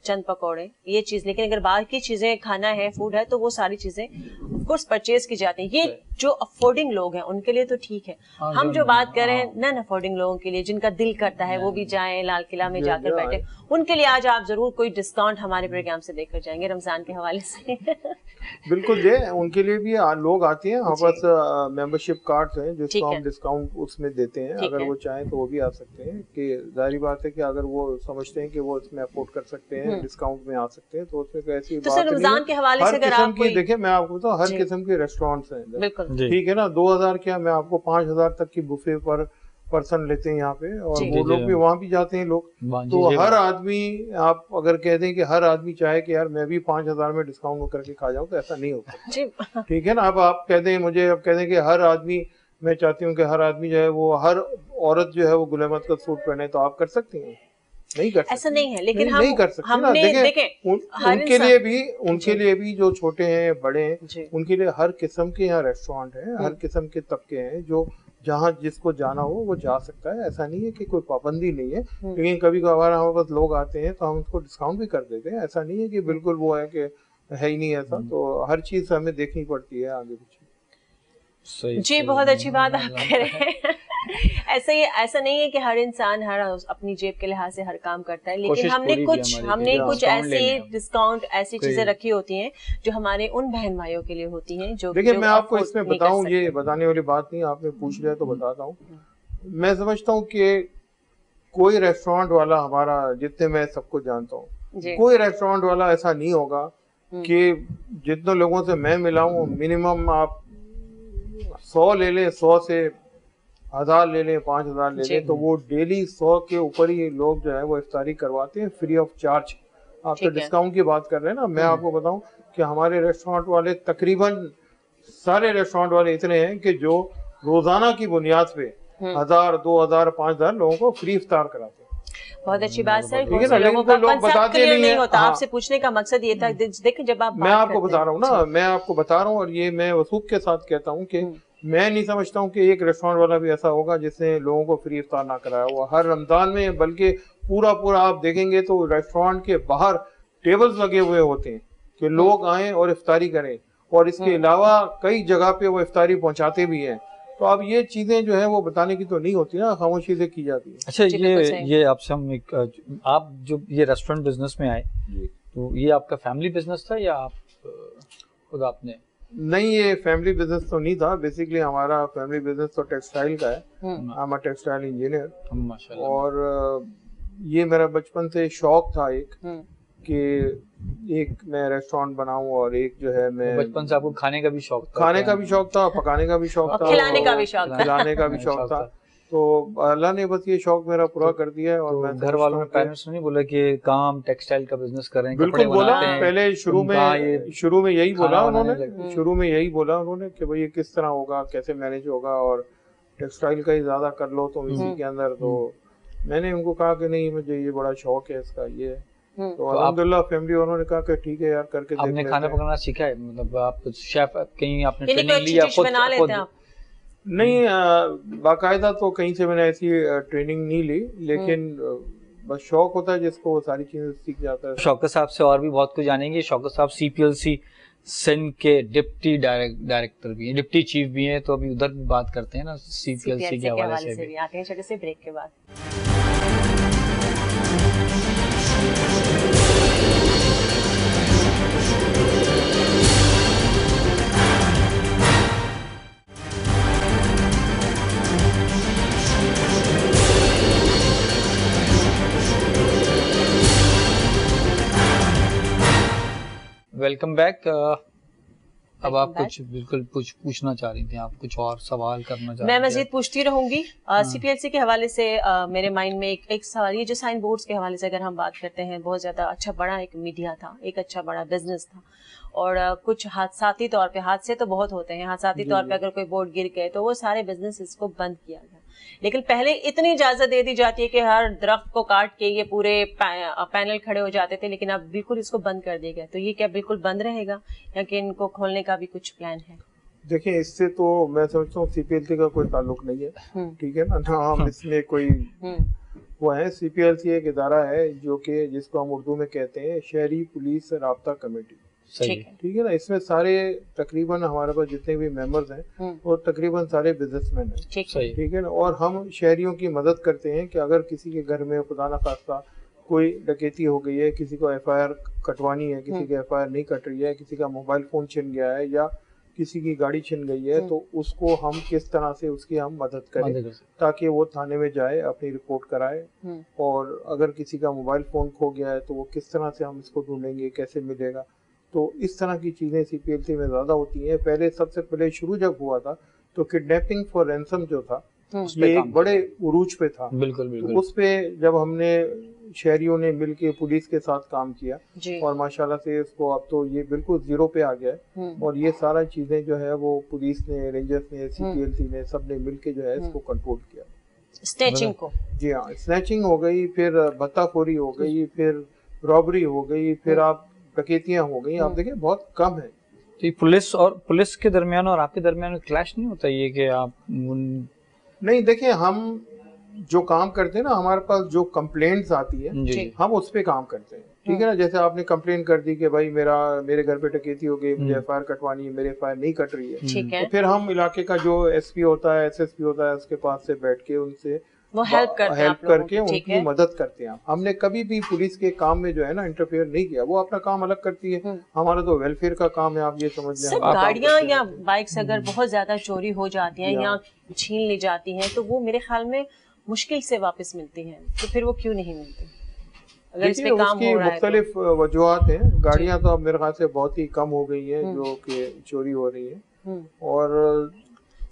चंद पकौड़े, ये चीज। लेकिन अगर बाहर की चीजें खाना है, फूड है, तो वो सारी चीजें ऑफ कोर्स परचेज की जाती हैं। ये जो अफोर्डिंग लोग हैं उनके लिए तो ठीक है। हम जो बात कर रहे हैं नॉन अफोर्डिंग लोगों के लिए, जिनका दिल करता है वो भी जाएं, लाल किला में जाकर बैठे, उनके लिए आज आप जरूर कोई डिस्काउंट हमारे प्रोग्राम से देकर जाएंगे रमजान के हवाले से। बिल्कुल जी, उनके लिए भी लोग आते हैं, हमारे पास मेंबरशिप कार्ड्स हैं जिसको हम डिस्काउंट उसमें देते हैं। अगर वो चाहें तो वो भी आ सकते हैं, कि जाहिर बात है कि अगर वो समझते हैं कि वो इसमें अफोर्ड कर सकते हैं, डिस्काउंट में आ सकते हैं, तो उसमें कोई ऐसी बात नहीं है। रमजान के हवाले से अगर आप देखिए मैं आपको बताऊं, हर किस्म के रेस्टोरेंट्स हैं, ठीक है ना। 2000 क्या, मैं आपको 5000 तक की बुफे पर पर्सन लेते हैं यहाँ पे, और वो लोग भी वहाँ भी जाते हैं लोग। तो हर आदमी, आप अगर कह दें कि हर आदमी चाहे कि यार मैं भी 5000 में डिस्काउंट करके खा जाऊँ, तो ऐसा नहीं होता, ठीक है ना। अब आप कह दें, मुझे अब कह दें कि हर आदमी, मैं चाहती हूँ कि हर आदमी जो है वो, हर औरत जो है वो गुल अहमद का सूट पहने, तो आप कर सकती हैं? नहीं कर सकते, ऐसा नहीं है। लेकिन हम नहीं कर सकते ना। देखें उनके लिए भी जो छोटे हैं, बड़े हैं, उनके लिए हर किस्म के यहाँ रेस्टोरेंट है, हर किस्म के तबके हैं, जो जहाँ जिसको जाना हो वो जा सकता है। ऐसा नहीं है कि कोई पाबंदी नहीं है, लेकिन कभी कभार हमारे पास लोग आते हैं तो हम उसको डिस्काउंट भी कर देते हैं। ऐसा नहीं है कि बिल्कुल वो है कि है ही नहीं ऐसा। तो हर चीज हमें देखनी पड़ती है आगे पीछे। जी बहुत अच्छी बात आप कह रहे हैं। ऐसा नहीं है कि हर इंसान हर अपनी जेब के लिहाज से हर काम करता है, लेकिन हमने कुछ ऐसे डिस्काउंट, ऐसी चीजें रखी होती हैं जो हमारे उन बहन भाइयों के लिए होती हैं। जो देखिए मैं आपको इसमें बताऊं, ये बताने वाली बात नहीं, आपने पूछ लिया तो बताता हूँ। मैं समझता हूँ कि कोई रेस्टोरेंट वाला हमारा, जितने मैं सबको जानता हूँ, कोई रेस्टोरेंट वाला ऐसा नहीं होगा कि जितने लोगों से मैं मिला हूँ, मिनिमम आप 100 ले लें, 100 से 1000 ले लें, 5000 ले लें, तो वो डेली 100 के ऊपर ही लोग जो है वो इफ्तारी करवाते हैं फ्री ऑफ चार्ज। आप तो डिस्काउंट की बात कर रहे हैं ना। मैं आपको बताऊं कि हमारे रेस्टोरेंट वाले, तकरीबन सारे रेस्टोरेंट वाले इतने हैं कि जो रोजाना की बुनियाद पे 1000, 2000, 5000 लोगों को फ्री इफ्तार कराते हैं। बहुत अच्छी बात सर। लोग बताते नहीं होता। आपसे पूछने का मकसद ये था, देखिए जब आप, मैं आपको बता रहा हूँ ना, मैं आपको बता रहा हूँ, और ये मैं वसूख के साथ कहता हूँ कि मैं नहीं समझता हूँ कि एक रेस्टोरेंट वाला भी ऐसा होगा जिसने लोगों को फ्री इफ्तार ना कराया हुआ हर रमजान में। बल्कि पूरा आप देखेंगे तो रेस्टोरेंट के बाहर टेबल्स लगे हुए होते हैं कि लोग आए और इफ्तारी करें, और इसके अलावा कई जगह पे वो इफ्तारी पहुंचाते भी हैं। तो अब ये चीजें जो है वो बताने की तो नहीं होती ना, खामोशी से की जाती है। अच्छा, ये आपसे हम आप जो ये रेस्टोरेंट बिजनेस में आए, तो ये आपका फैमिली बिजनेस था या आप खुद आपने? नहीं, ये फैमिली बिजनेस तो नहीं था। बेसिकली हमारा फैमिली बिजनेस तो टेक्सटाइल का है। I am a textile engineer, और ये मेरा बचपन से शौक था एक कि एक मैं रेस्टोरेंट बनाऊं, और एक जो है मैं, बचपन से आपको खाने का भी शौक था? खाने का भी शौक था, पकाने का भी शौक था, खिलाने का भी शौक था। खिलाने का भी शौक था। तो अल्लाह ने बस ये शौक मेरा पूरा कर दिया है। और तो मैं घर वालों ने, पेरेंट्स ने नहीं बोला कि काम टेक्सटाइल का बिजनेस करें? बिल्कुल बोला, पहले शुरू में यही बोला उन्होंने कि भाई ये किस तरह होगा, कैसे मैनेज होगा, और टेक्सटाइल का ही ज्यादा कर लो तुम इसी के अंदर। तो मैंने उनको कहा कि नहीं, मुझे ये बड़ा शौक है इसका, ये तो अल्हम्दुलिल्लाह फैमिली उन्होंने कहा कि ठीक है यार, करके देख लेते हैं। आपने खाना पकाना सीखा है? मतलब आप शेफ कहीं आपने ट्रेनिंग ली या खुद? नहीं, बाकायदा तो कहीं से मैंने ऐसी ट्रेनिंग नहीं ली, लेकिन बस शौक होता है जिसको, वो सारी चीजें सीख जाता है। शौकत साहब से और भी बहुत कुछ जानेंगे। शौकत साहब CPLC सिंध के डिप्टी डायरेक्टर भी हैं, डिप्टी चीफ भी हैं, तो अभी उधर भी बात करते हैं ना CPLC के हवाले से भी। आते हैं छोटे से ब्रेक के बाद। Welcome back. अब आप कुछ बिल्कुल पूछना चाह रही थी, आप कुछ और सवाल करना चाह रही थी? मैं मजीद पूछती रहूंगी। CPLC के हवाले से मेरे माइंड में एक सवाल, ये जो साइन बोर्ड्स के हवाले से अगर हम बात करते हैं, बहुत ज्यादा अच्छा बड़ा एक मीडिया था, एक अच्छा बड़ा बिजनेस था, और कुछ हादसाती तौर पे, हादसे तो बहुत होते हैं, हादसाती तौर पे अगर कोई बोर्ड गिर गए तो वो सारे बिजनेस को बंद किया गया। लेकिन पहले इतनी इजाजत दे दी जाती है कि हर दरख्त को काट के ये पूरे पैनल खड़े हो जाते थे, लेकिन अब बिल्कुल इसको बंद कर दिया गया। तो ये क्या बिल्कुल बंद रहेगा या कि इनको खोलने का भी कुछ प्लान है? देखिए, इससे तो मैं समझता हूँ CPLC का कोई ताल्लुक नहीं है, ठीक है ना, हम इसमें कोई वो है। CPLC एक इदारा है जो कि जिसको हम उर्दू में कहते हैं शहरी पुलिस राब्ता कमेटी, ठीक है ना। इसमें सारे तकरीबन हमारे पास जितने भी मेंबर्स हैं वो तकरीबन सारे बिजनेसमैन हैं, ठीक है ना। और हम शहरियों की मदद करते हैं कि अगर किसी के घर में खुदा ना खास्ता कोई डकैती हो गई है, किसी को FIR कटवानी है, किसी की FIR नहीं कट रही है, किसी का मोबाइल फोन छिन गया है या किसी की गाड़ी छिन गई है, तो उसको हम किस तरह से उसकी हम मदद करें ताकि वो थाने में जाए, अपनी रिपोर्ट कराए। और अगर किसी का मोबाइल फोन खो गया है तो वो किस तरह से हम इसको ढूंढेंगे, कैसे मिलेगा। तो इस तरह की चीजें CPLC में ज्यादा होती हैं। पहले सबसे पहले शुरू जब हुआ था तो किडनैपिंग फॉर रैंसम जो था ये एक बड़े उरूज पे था। बिल्कुल तो उस पे जब हमने शहरियों ने मिलके पुलिस के साथ काम किया और माशाल्लाह से इसको अब तो ये बिल्कुल 0 पे आ गया है। और ये सारा चीजें जो है वो पुलिस ने, रेंजर्स ने, CPLC ने, सब ने मिलके जो है इसको कंट्रोल किया। स्नैचिंग को, जी हाँ, स्नैचिंग हो गई, फिर भत्ताखोरी हो गई, फिर रॉबरी हो गई, फिर आप डकैतियां हो गई। आप देखिए बहुत कम है। तो पुलिस के दरमियान और आपके दरमियान क्लैश नहीं होता ये कि आप नहीं, देखिए हम जो काम करते हैं ना, हमारे पास जो कंप्लेंट्स आती है हम उस पे काम करते हैं, ठीक है ना। जैसे आपने कंप्लेन कर दी कि भाई मेरे घर पे डकैती हो गई, मुझे FIR कटवानी है, मेरे FIR नहीं कट रही है, तो फिर हम इलाके का जो SP होता है, SSP होता है, उसके पास से बैठ के उनसे वो हेल्प करके उनकी मदद करते हैं। हमने कभी भी पुलिस के काम में जो है ना इंटरफेयर नहीं किया। वो अपना काम अलग करती है, हमारा तो वेलफेयर का काम है। आप ये समझ लें, गाड़ियां या बाइक्स अगर बहुत ज्यादा चोरी हो जाती हैं या छीन ली जाती हैं तो वो मेरे ख्याल में मुश्किल से वापस मिलती हैं, तो फिर वो क्यों नहीं मिलती? अगर इस पे काम हो रहा है तो मुख्तलिफ वजूहात हैं। गाड़ियां तो अब मेरे ख्याल से बहुत ही कम हो गई हैं जो कि चोरी हो रही है। और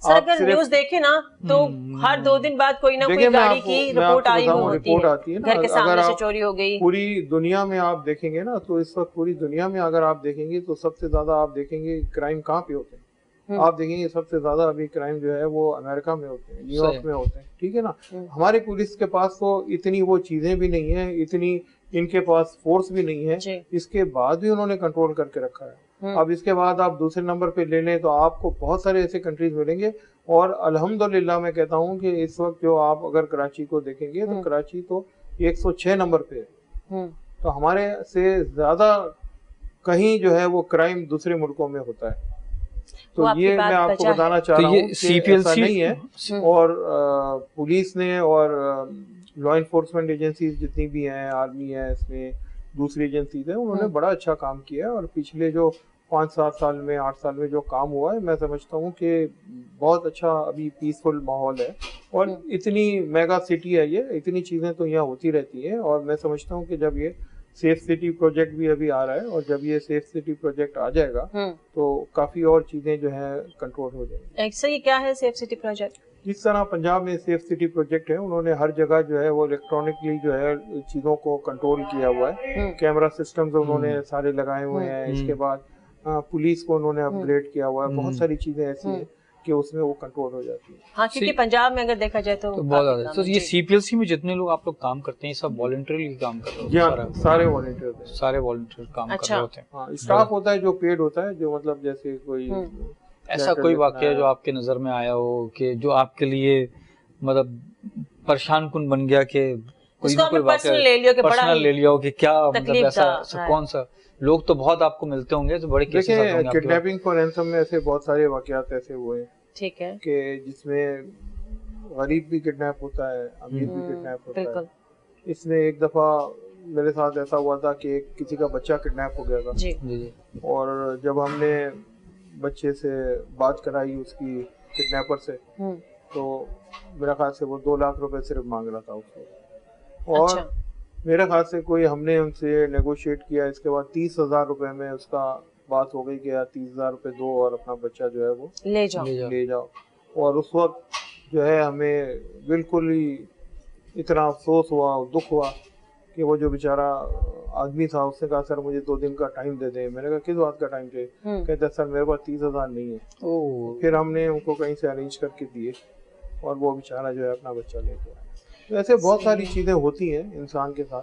सर अगर न्यूज़ देखे ना तो हर 2 दिन बाद कोई ना कोई गाड़ी की रिपोर्ट आई होती है, घर के सामने से चोरी हो गई। पूरी दुनिया में आप देखेंगे ना तो इस वक्त पूरी दुनिया में अगर आप देखेंगे तो सबसे ज्यादा आप देखेंगे क्राइम कहाँ पे होते हैं। आप देखेंगे सबसे ज्यादा अभी क्राइम जो है वो अमेरिका में होते हैं, न्यूयॉर्क में होते हैं, ठीक है ना। हमारे पुलिस के पास तो इतनी वो चीजें भी नहीं है, इतनी इनके पास फोर्स भी नहीं है, इसके बाद भी उन्होंने कंट्रोल करके रखा है। अब इसके बाद आप दूसरे नंबर पे ले लें तो आपको बहुत सारे ऐसे कंट्रीज मिलेंगे। और अल्हम्दुलिल्लाह मैं कहता हूँ कि इस वक्त जो आप अगर कराची को देखेंगे तो कराची तो 106 नंबर पे है। तो हमारे से ज्यादा कहीं जो है वो क्राइम दूसरे मुल्कों में होता है। तो ये मैं आपको बताना चाह रहा हूँ कि ऐसा नहीं है। और पुलिस ने और लॉ इन्फोर्समेंट एजेंसीज जितनी भी हैं, आर्मी है, इसमें दूसरी एजेंसीज हैं, उन्होंने बड़ा अच्छा काम किया है। और पिछले जो 5-7 साल में, 8 साल में जो काम हुआ है, मैं समझता हूँ कि बहुत अच्छा अभी पीसफुल माहौल है। और इतनी मेगा सिटी है ये, इतनी चीज़ें तो यहाँ होती रहती हैं। और मैं समझता हूँ कि जब ये सेफ सिटी प्रोजेक्ट भी अभी आ रहा है और जब ये सेफ सिटी प्रोजेक्ट आ जाएगा तो काफ़ी और चीज़ें जो है कंट्रोल हो जाएंगी। सर ये क्या है सेफ सिटी प्रोजेक्ट? जिस तरह पंजाब में सेफ सिटी प्रोजेक्ट है, उन्होंने हर जगह जो है वो इलेक्ट्रॉनिकली जो है चीज़ों को कंट्रोल किया हुआ है। कैमरा सिस्टम्स उन्होंने सारे लगाए हुए हैं। इसके बाद पुलिस को उन्होंने अपग्रेड किया हुआ है। बहुत सारी चीज़ें ऐसी हैं कि उसमें वो कंट्रोल हो जाती है। हाँ, क्योंकि पंजाब में अगर देखा जाए तो बहुत ज्यादा। तो ये CPLC में जितने लोग आप लोग काम करते हैं सब वॉलंटरी काम कर रहे होते हैं? सारे वॉलंटियर, सारे वॉलंटियर काम कर रहे होते हैं। हाँ, स्टाफ होता है जो पेड होता है, जो मतलब जैसे कोई ऐसा कोई वाकया जो आपके नजर में आया हो कि जो आपके लिए मतलब परेशान कुन बन गया कि कोई ना कोई वाकया पर्सनल ले लिया हो कि क्या मतलब ऐसा कौन सा? लोग तो बहुत आपको मिलते होंगे तो बड़े केसेस आते होंगे। किडनैपिंग फॉर रैंसम में ऐसे बहुत सारे वाकयात ऐसे हुए हैं, ठीक है, कि जिसमें गरीब भी किडनैप होता है, अमीर भी किडनैप होता है। इसमें एक दफा मेरे साथ ऐसा हुआ था कि किसी का बच्चा किडनैप हो गया था जी। और जब हमने बच्चे से बात कराई उसकी किडनैपर से, तो मेरा ख्याल से वो 2 लाख रुपए सिर्फ मांग रहा था उसको। और अच्छा। मेरे ख्याल से कोई हमने उनसे नेगोशिएट किया, इसके बाद 30,000 रुपए में उसका बात हो गई कि यार 30,000 रुपए दो और अपना बच्चा जो है वो ले जाओ। और उस वक्त जो है हमें बिल्कुल ही इतना अफसोस हुआ, दुख हुआ कि वो जो बेचारा आदमी था उसने कहा सर मुझे 2 दिन का टाइम दे दें। मैंने कहा किस बात का टाइम चाहिए? कहते सर मेरे पास 30,000 नहीं है। फिर हमने उनको कहीं से अरेंज करके दिए और वो बेचारा जो है अपना बच्चा लेके आया। तो ऐसे बहुत सारी चीज़ें होती हैं इंसान के साथ।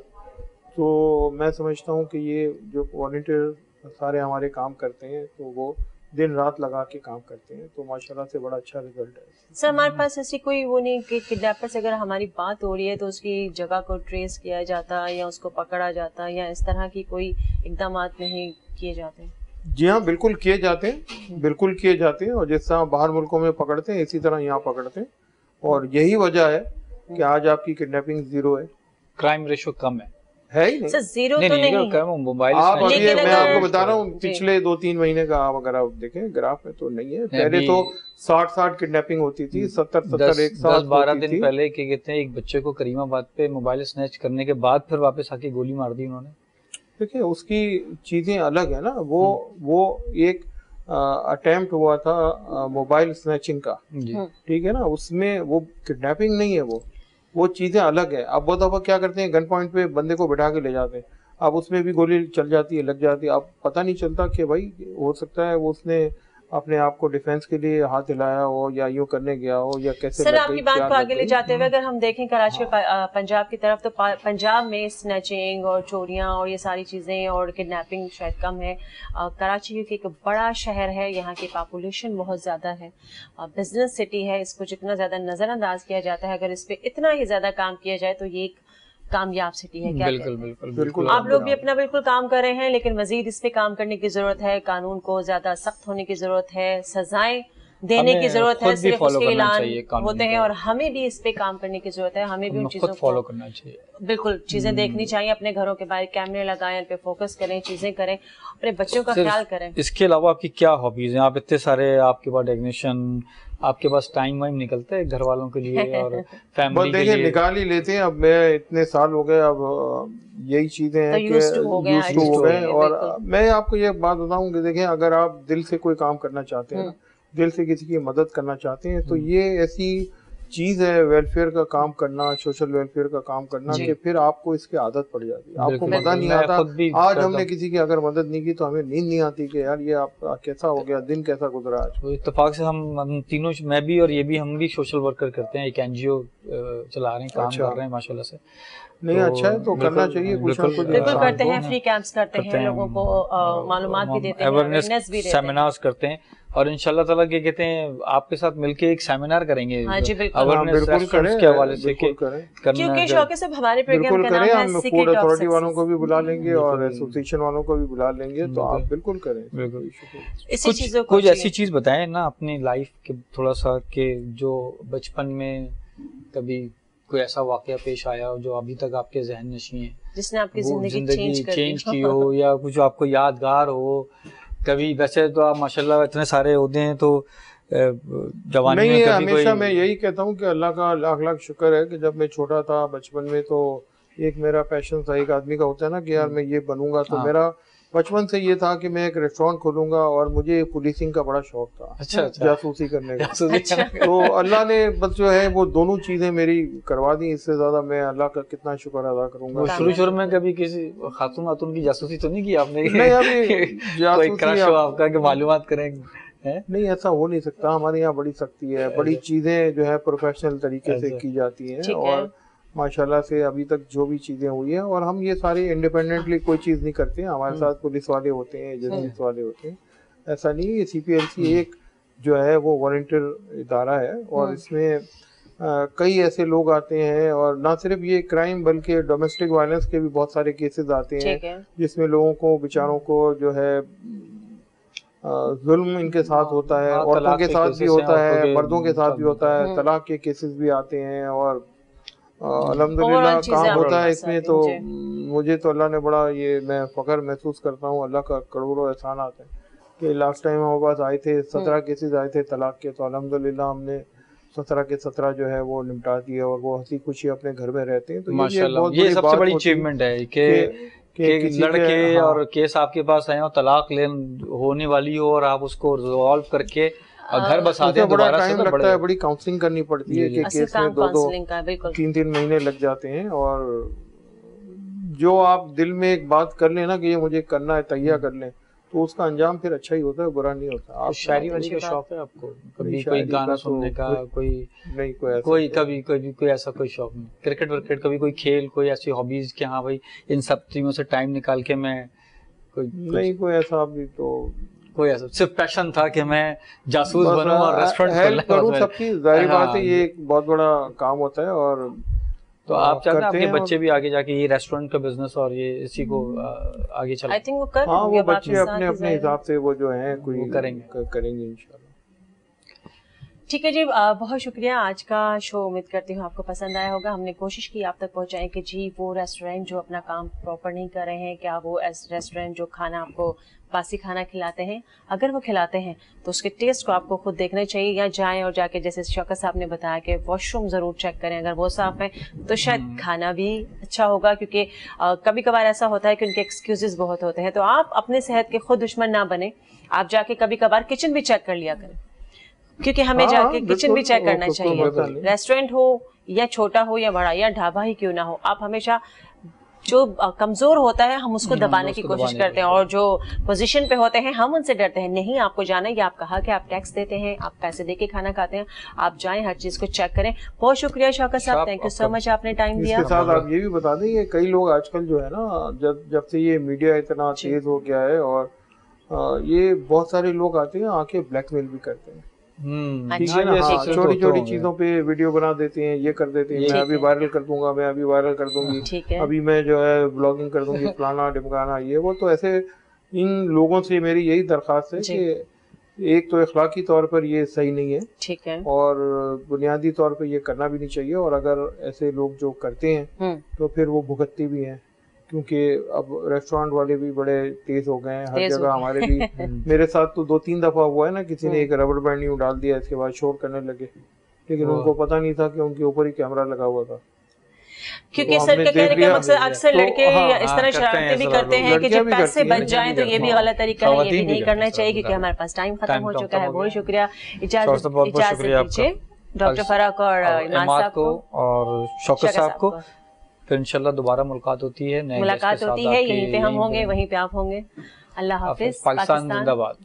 तो मैं समझता हूँ कि ये जो वॉलंटियर सारे हमारे काम करते हैं तो वो दिन रात लगा के काम करते हैं, तो माशाल्लाह से बड़ा अच्छा रिजल्ट है। सर हमारे पास ऐसी कोई वो नहीं कि किडनैपर से अगर हमारी बात हो रही है तो उसकी जगह को ट्रेस किया जाता या उसको पकड़ा जाता या इस तरह की कोई इकदाम नहीं किए जाते? जी हाँ, बिल्कुल किए जाते हैं, बिल्कुल किए जाते हैं। और जिस तरह बाहर मुल्कों में पकड़ते हैं इसी तरह यहाँ पकड़ते हैं। और यही वजह है कि आज आपकी किडनैपिंग 0 है, क्राइम रेशो कम है ही नहीं। सर 0 तो नहीं मोबाइल आप अभी मैं आपको बता रहा हूँ पिछले 2-3 महीने का आप अगर आप देखें ग्राफ में तो नहीं है। पहले तो 60 किडनैपिंग होती थी, 70 एक साथ 10-12 दिन पहले क्या कहते हैं एक बच्चे को करीमाबाद पे मोबाइल स्नैच करने के बाद फिर वापस आके गोली मार दी उन्होंने। देखिए उसकी चीजें अलग है ना, वो एक अटेम्प्ट हुआ था मोबाइल स्नैचिंग का, ठीक है ना, उसमें वो किडनैपिंग नहीं है, वो चीजें अलग है। अब बहुत दफा क्या करते हैं गन पॉइंट पे बंदे को बिठा के ले जाते हैं, अब उसमें भी गोली चल जाती है, लग जाती है, अब पता नहीं चलता कि भाई हो सकता है वो उसने अपने आप को डिफेंस के लिए हाथ हिलाया हो या यूं करने गया हो या कैसे। सर आपकी बात को आगे ले जाते हुए अगर हम देखें कराची पंजाब की तरफ, तो पंजाब में स्नैचिंग और चोरियां और ये सारी चीजें और किडनैपिंग शायद कम है। कराची क्योंकि एक बड़ा शहर है, यहाँ की पॉपुलेशन बहुत ज्यादा है, बिजनेस सिटी है, इसको जितना ज्यादा नजरअंदाज किया जाता है, अगर इस पे इतना ही ज्यादा काम किया जाए तो ये एक कामयाब सिटी है। क्या बिल्कुल आप लोग भी अपना बिल्कुल काम कर रहे हैं, लेकिन मजीद इस पे काम करने की जरूरत है, कानून को ज्यादा सख्त होने की जरूरत है, सजाएं देने की जरूरत है, सिर्फ उसके ऐलान होते हैं और हमें भी इस पे काम करने की जरूरत है। हमें भी उन चीजों को फॉलो करना चाहिए, बिल्कुल चीजें देखनी चाहिए, अपने घरों के बाहर कैमरे लगाएं, पे फोकस करें, चीजें करें, अपने बच्चों का ख्याल करें। इसके अलावा आपकी क्या हॉबीज हैं? आप इतने सारे, आपके पास टेक्नीशियन, आपके पास टाइम वाइम निकलता है घर वालों के लिए और फैमिली के लिए? निकाल ही लेते हैं। अब मैं इतने साल हो गए, अब यही चीजें हैं कि यूज्ड हो गए। और मैं आपको ये बात बताऊं कि देखें अगर आप दिल से कोई काम करना चाहते हैं, दिल से किसी की मदद करना चाहते हैं, तो ये ऐसी चीज है वेलफेयर का काम करना, सोशल वेलफेयर का काम करना, कि फिर आपको इसकी आदत पड़ जाती है, आपको मजा नहीं आता। आज हमने किसी की अगर मदद नहीं की तो हमें नींद नहीं आती कि यार ये आपका कैसा हो गया, दिन कैसा गुजरा आज। तो इत्तेफाक से हम तीनों, मैं भी और ये भी, हम भी सोशल वर्कर करते हैं, एक NGO चला रहे हैं, काम कर रहे हैं माशाल्लाह से। नहीं अच्छा है, तो करना चाहिए, कुछ ना कुछ बिल्कुल करते हैं, फ्री कैंप्स करते हैं, लोगों को मालूमात भी देते हैं, अवेयरनेस भी देते हैं, सेमिनार्स करते हैं। और इंशाल्लाह ताला क्या कहते हैं आपके साथ मिलके एक सेमिनार करेंगे। हाँ जी बिल्कुल, बिल्कुल करें, के हवाले से क्योंकि शौक से हमारे प्रोग्राम का नाम है हम फूड अथॉरिटी वालों को भी बुला लेंगे और एसोसिएशन वालों को भी बुला लेंगे, तो आप बिल्कुल करें। कुछ ऐसी चीज बताएं ना अपनी लाइफ के थोड़ा सा, कि जो बचपन में कभी कोई ऐसा वाकया पेश आया हो जो अभी तक आपके जहन नशीं है, जिसने आपकी जिंदगी चेंज की हो, या कुछ आपको यादगार हो कभी। वैसे तो आप माशाल्लाह इतने सारे होते हैं, तो जवानी में कभी हमेशा मैं यही कहता हूँ कि अल्लाह का लाख लाख शुक्र है कि जब मैं छोटा था बचपन में, तो एक मेरा पैशन था, एक आदमी का होता है ना कि यार मैं ये बनूंगा, तो मेरा बचपन से ये था कि मैं एक रेस्टोरेंट खोलूंगा और मुझे पुलिसिंग का बड़ा शौक था। अच्छा। जासूसी करने का। तो अल्लाह ने बस जो है वो दोनों चीजें मेरी करवा दी। इससे ज्यादा मैं अल्लाह का कितना शुक्र अदा करूंगा। शुरू में कभी किसी खातून की जासूसी तो नहीं की आपने? नहीं, अभी जासूसी आपका कि मालूमात करें? नहीं, ऐसा हो नहीं सकता। हमारे यहाँ बड़ी सख्ती है, बड़ी चीजें जो है प्रोफेशनल तरीके से की जाती हैं और माशाल्लाह से अभी तक जो भी चीजें हुई है, और हम ये सारी इंडिपेंडेंटली कोई चीज नहीं करते हैं। हमारे साथ पुलिस वाले होते हैं, एजेंसीज वाले होते हैं, ऐसा नहीं। ये CPLC एक जो है वो वॉलंटियर इदारा है और इसमें कई ऐसे लोग आते हैं, और ना सिर्फ ये क्राइम बल्कि डोमेस्टिक वायलेंस के भी बहुत सारे केसेस आते हैं जिसमें लोगों को बेचारों को जो है जुल्म इनके साथ होता है, औरतों के साथ भी होता है, मर्दों के साथ भी होता है, तलाक के केसेस भी आते हैं और अल्हम्दुलिल्लाह काम होता है इसमें। तो मुझे तो अल्लाह ने बड़ा ये मैं फख्र महसूस करता हूँ, अल्लाह का करोड़ों एहसान आते हैं कि लास्ट टाइम हमारे पास आए थे 17 केसेस आए थे तलाक के, तो अल्हम्दुलिल्लाह हमने 17 के 17 जो है वो निपटा दिया और वो हंसी खुशी अपने घर में रहते हैं। तो ये सबसे बड़ी अचीवमेंट है कि लड़के और केस आपके पास आए और तलाक होने वाली हो और आप उसको रिजॉल्व करके घर बसा दें। बड़ा टाइम लगता है, बड़ी काउंसलिंग करनी पड़ती है कि केस में 2-3 महीने लग जाते हैं। और जो आप दिल में एक बात कर लेना कि ये मुझे करना है, तैयार कर लें, तो उसका अंजाम फिर अच्छा ही होता है, बुरा नहीं होता। आप शायरी वाली का शौक है आपको? कभी कोई गाना सुनने का? कोई नहीं, कोई ऐसा कोई शौक नहीं? क्रिकेट विकेट कभी कोई खेल, कोई ऐसी हॉबीज कि हाँ भाई इन सब चीजों से टाइम निकाल के मैं नहीं, कोई ऐसा अभी तो कोई ऐसा सिर्फ पैशन था कि मैं जासूस बनूं और रेस्टोरेंट करूं सबकी। जाहिर बात है ये एक बहुत बड़ा काम होता है। और तो आप चाहते हैं आपके बच्चे भी आगे जाके ये रेस्टोरेंट का बिजनेस और ये इसी को आगे चलाएं? आई थिंक वो कर वो बच्चे अपने अपने हिसाब से वो जो है कोई करेंगे इंशाल्लाह। ठीक है जी, बहुत शुक्रिया। आज का शो उम्मीद करती हूँ आपको पसंद आया होगा। हमने कोशिश की आप तक पहुँचाएं कि जी वो रेस्टोरेंट जो अपना काम प्रॉपर नहीं कर रहे हैं, क्या वो रेस्टोरेंट जो खाना आपको बासी खाना खिलाते हैं, अगर वो खिलाते हैं तो उसके टेस्ट को आपको खुद देखना चाहिए, या जाएं और जाके जैसे शौकत साहब ने बताया कि वॉशरूम ज़रूर चेक करें। अगर वो साफ़ है तो शायद खाना भी अच्छा होगा, क्योंकि कभी कभार ऐसा होता है कि उनके एक्सक्यूजेस बहुत होते हैं। तो आप अपने सेहत के खुद दुश्मन ना बने, आप जाके कभी कभार किचन भी चेक कर लिया करें, क्योंकि हमें जाके किचन भी चेक करना चाहिए। रेस्टोरेंट हो या छोटा हो या बड़ा या ढाबा ही क्यों ना हो, आप हमेशा जो कमजोर होता है हम उसको दबाने की कोशिश करते हैं, और जो पोजीशन पे होते हैं हम उनसे डरते हैं। नहीं, आपको जाना है, आप कहा कि आप टैक्स देते हैं, आप पैसे देके खाना खाते हैं, आप जाएं, हर चीज को चेक करें। बहुत शुक्रिया शौकत साहब, थैंक यू सो मच, आपने टाइम दिया। इसके साथ आप ये भी बता दें कि कई लोग आजकल जो है ना, जब से ये मीडिया इतना तेज हो गया है, और ये बहुत सारे लोग आते हैं आके ब्लैकमेल भी करते हैं। छोटी छोटी चीजों पे वीडियो बना देते हैं, ये कर देते हैं, मैं अभी वायरल कर दूंगा, मैं अभी वायरल कर दूंगी, अभी मैं जो है ब्लॉगिंग कर दूंगी, फलाना ढिमकाना ये वो। तो ऐसे इन लोगों से मेरी यही दरख्वास्त है कि एक तो इखलाकी तौर पर ये सही नहीं है, ठीक है, और बुनियादी तौर पर ये करना भी नहीं चाहिए। और अगर ऐसे लोग जो करते हैं तो फिर वो भुगतते भी हैं, क्योंकि अब रेस्टोरेंट वाले भी बड़े तेज हो गए हैं हर जगह। हमारे भी मेरे साथ तो 2-3 दफा हुआ है ना, किसी ने एक रबर बैंड यूं डाल दिया, इसके बाद शोर करने लगे, लेकिन उनको पता नहीं था कि उनके ऊपर ही कैमरा लगा हुआ था। क्योंकि सर के कहने का मकसद अक्सर लड़के इस तरह शरारतें भी करते हैं कि जब पैसे बच जाएं तो ये भी गलत तरीका है, ये भी नहीं करना चाहिए, क्योंकि हमारे पास टाइम खत्म हो चुका है। बहुत शुक्रिया, इजाजत दीजिए डॉक्टर फराक और इमाद साहब को और शौकत साहब को। फिर इंशाल्लाह दोबारा मुलाकात होती है, यहीं पे हम होंगे, वहीं पे आप होंगे। अल्लाह हाफिज। पाकिस्तान जिंदाबाद।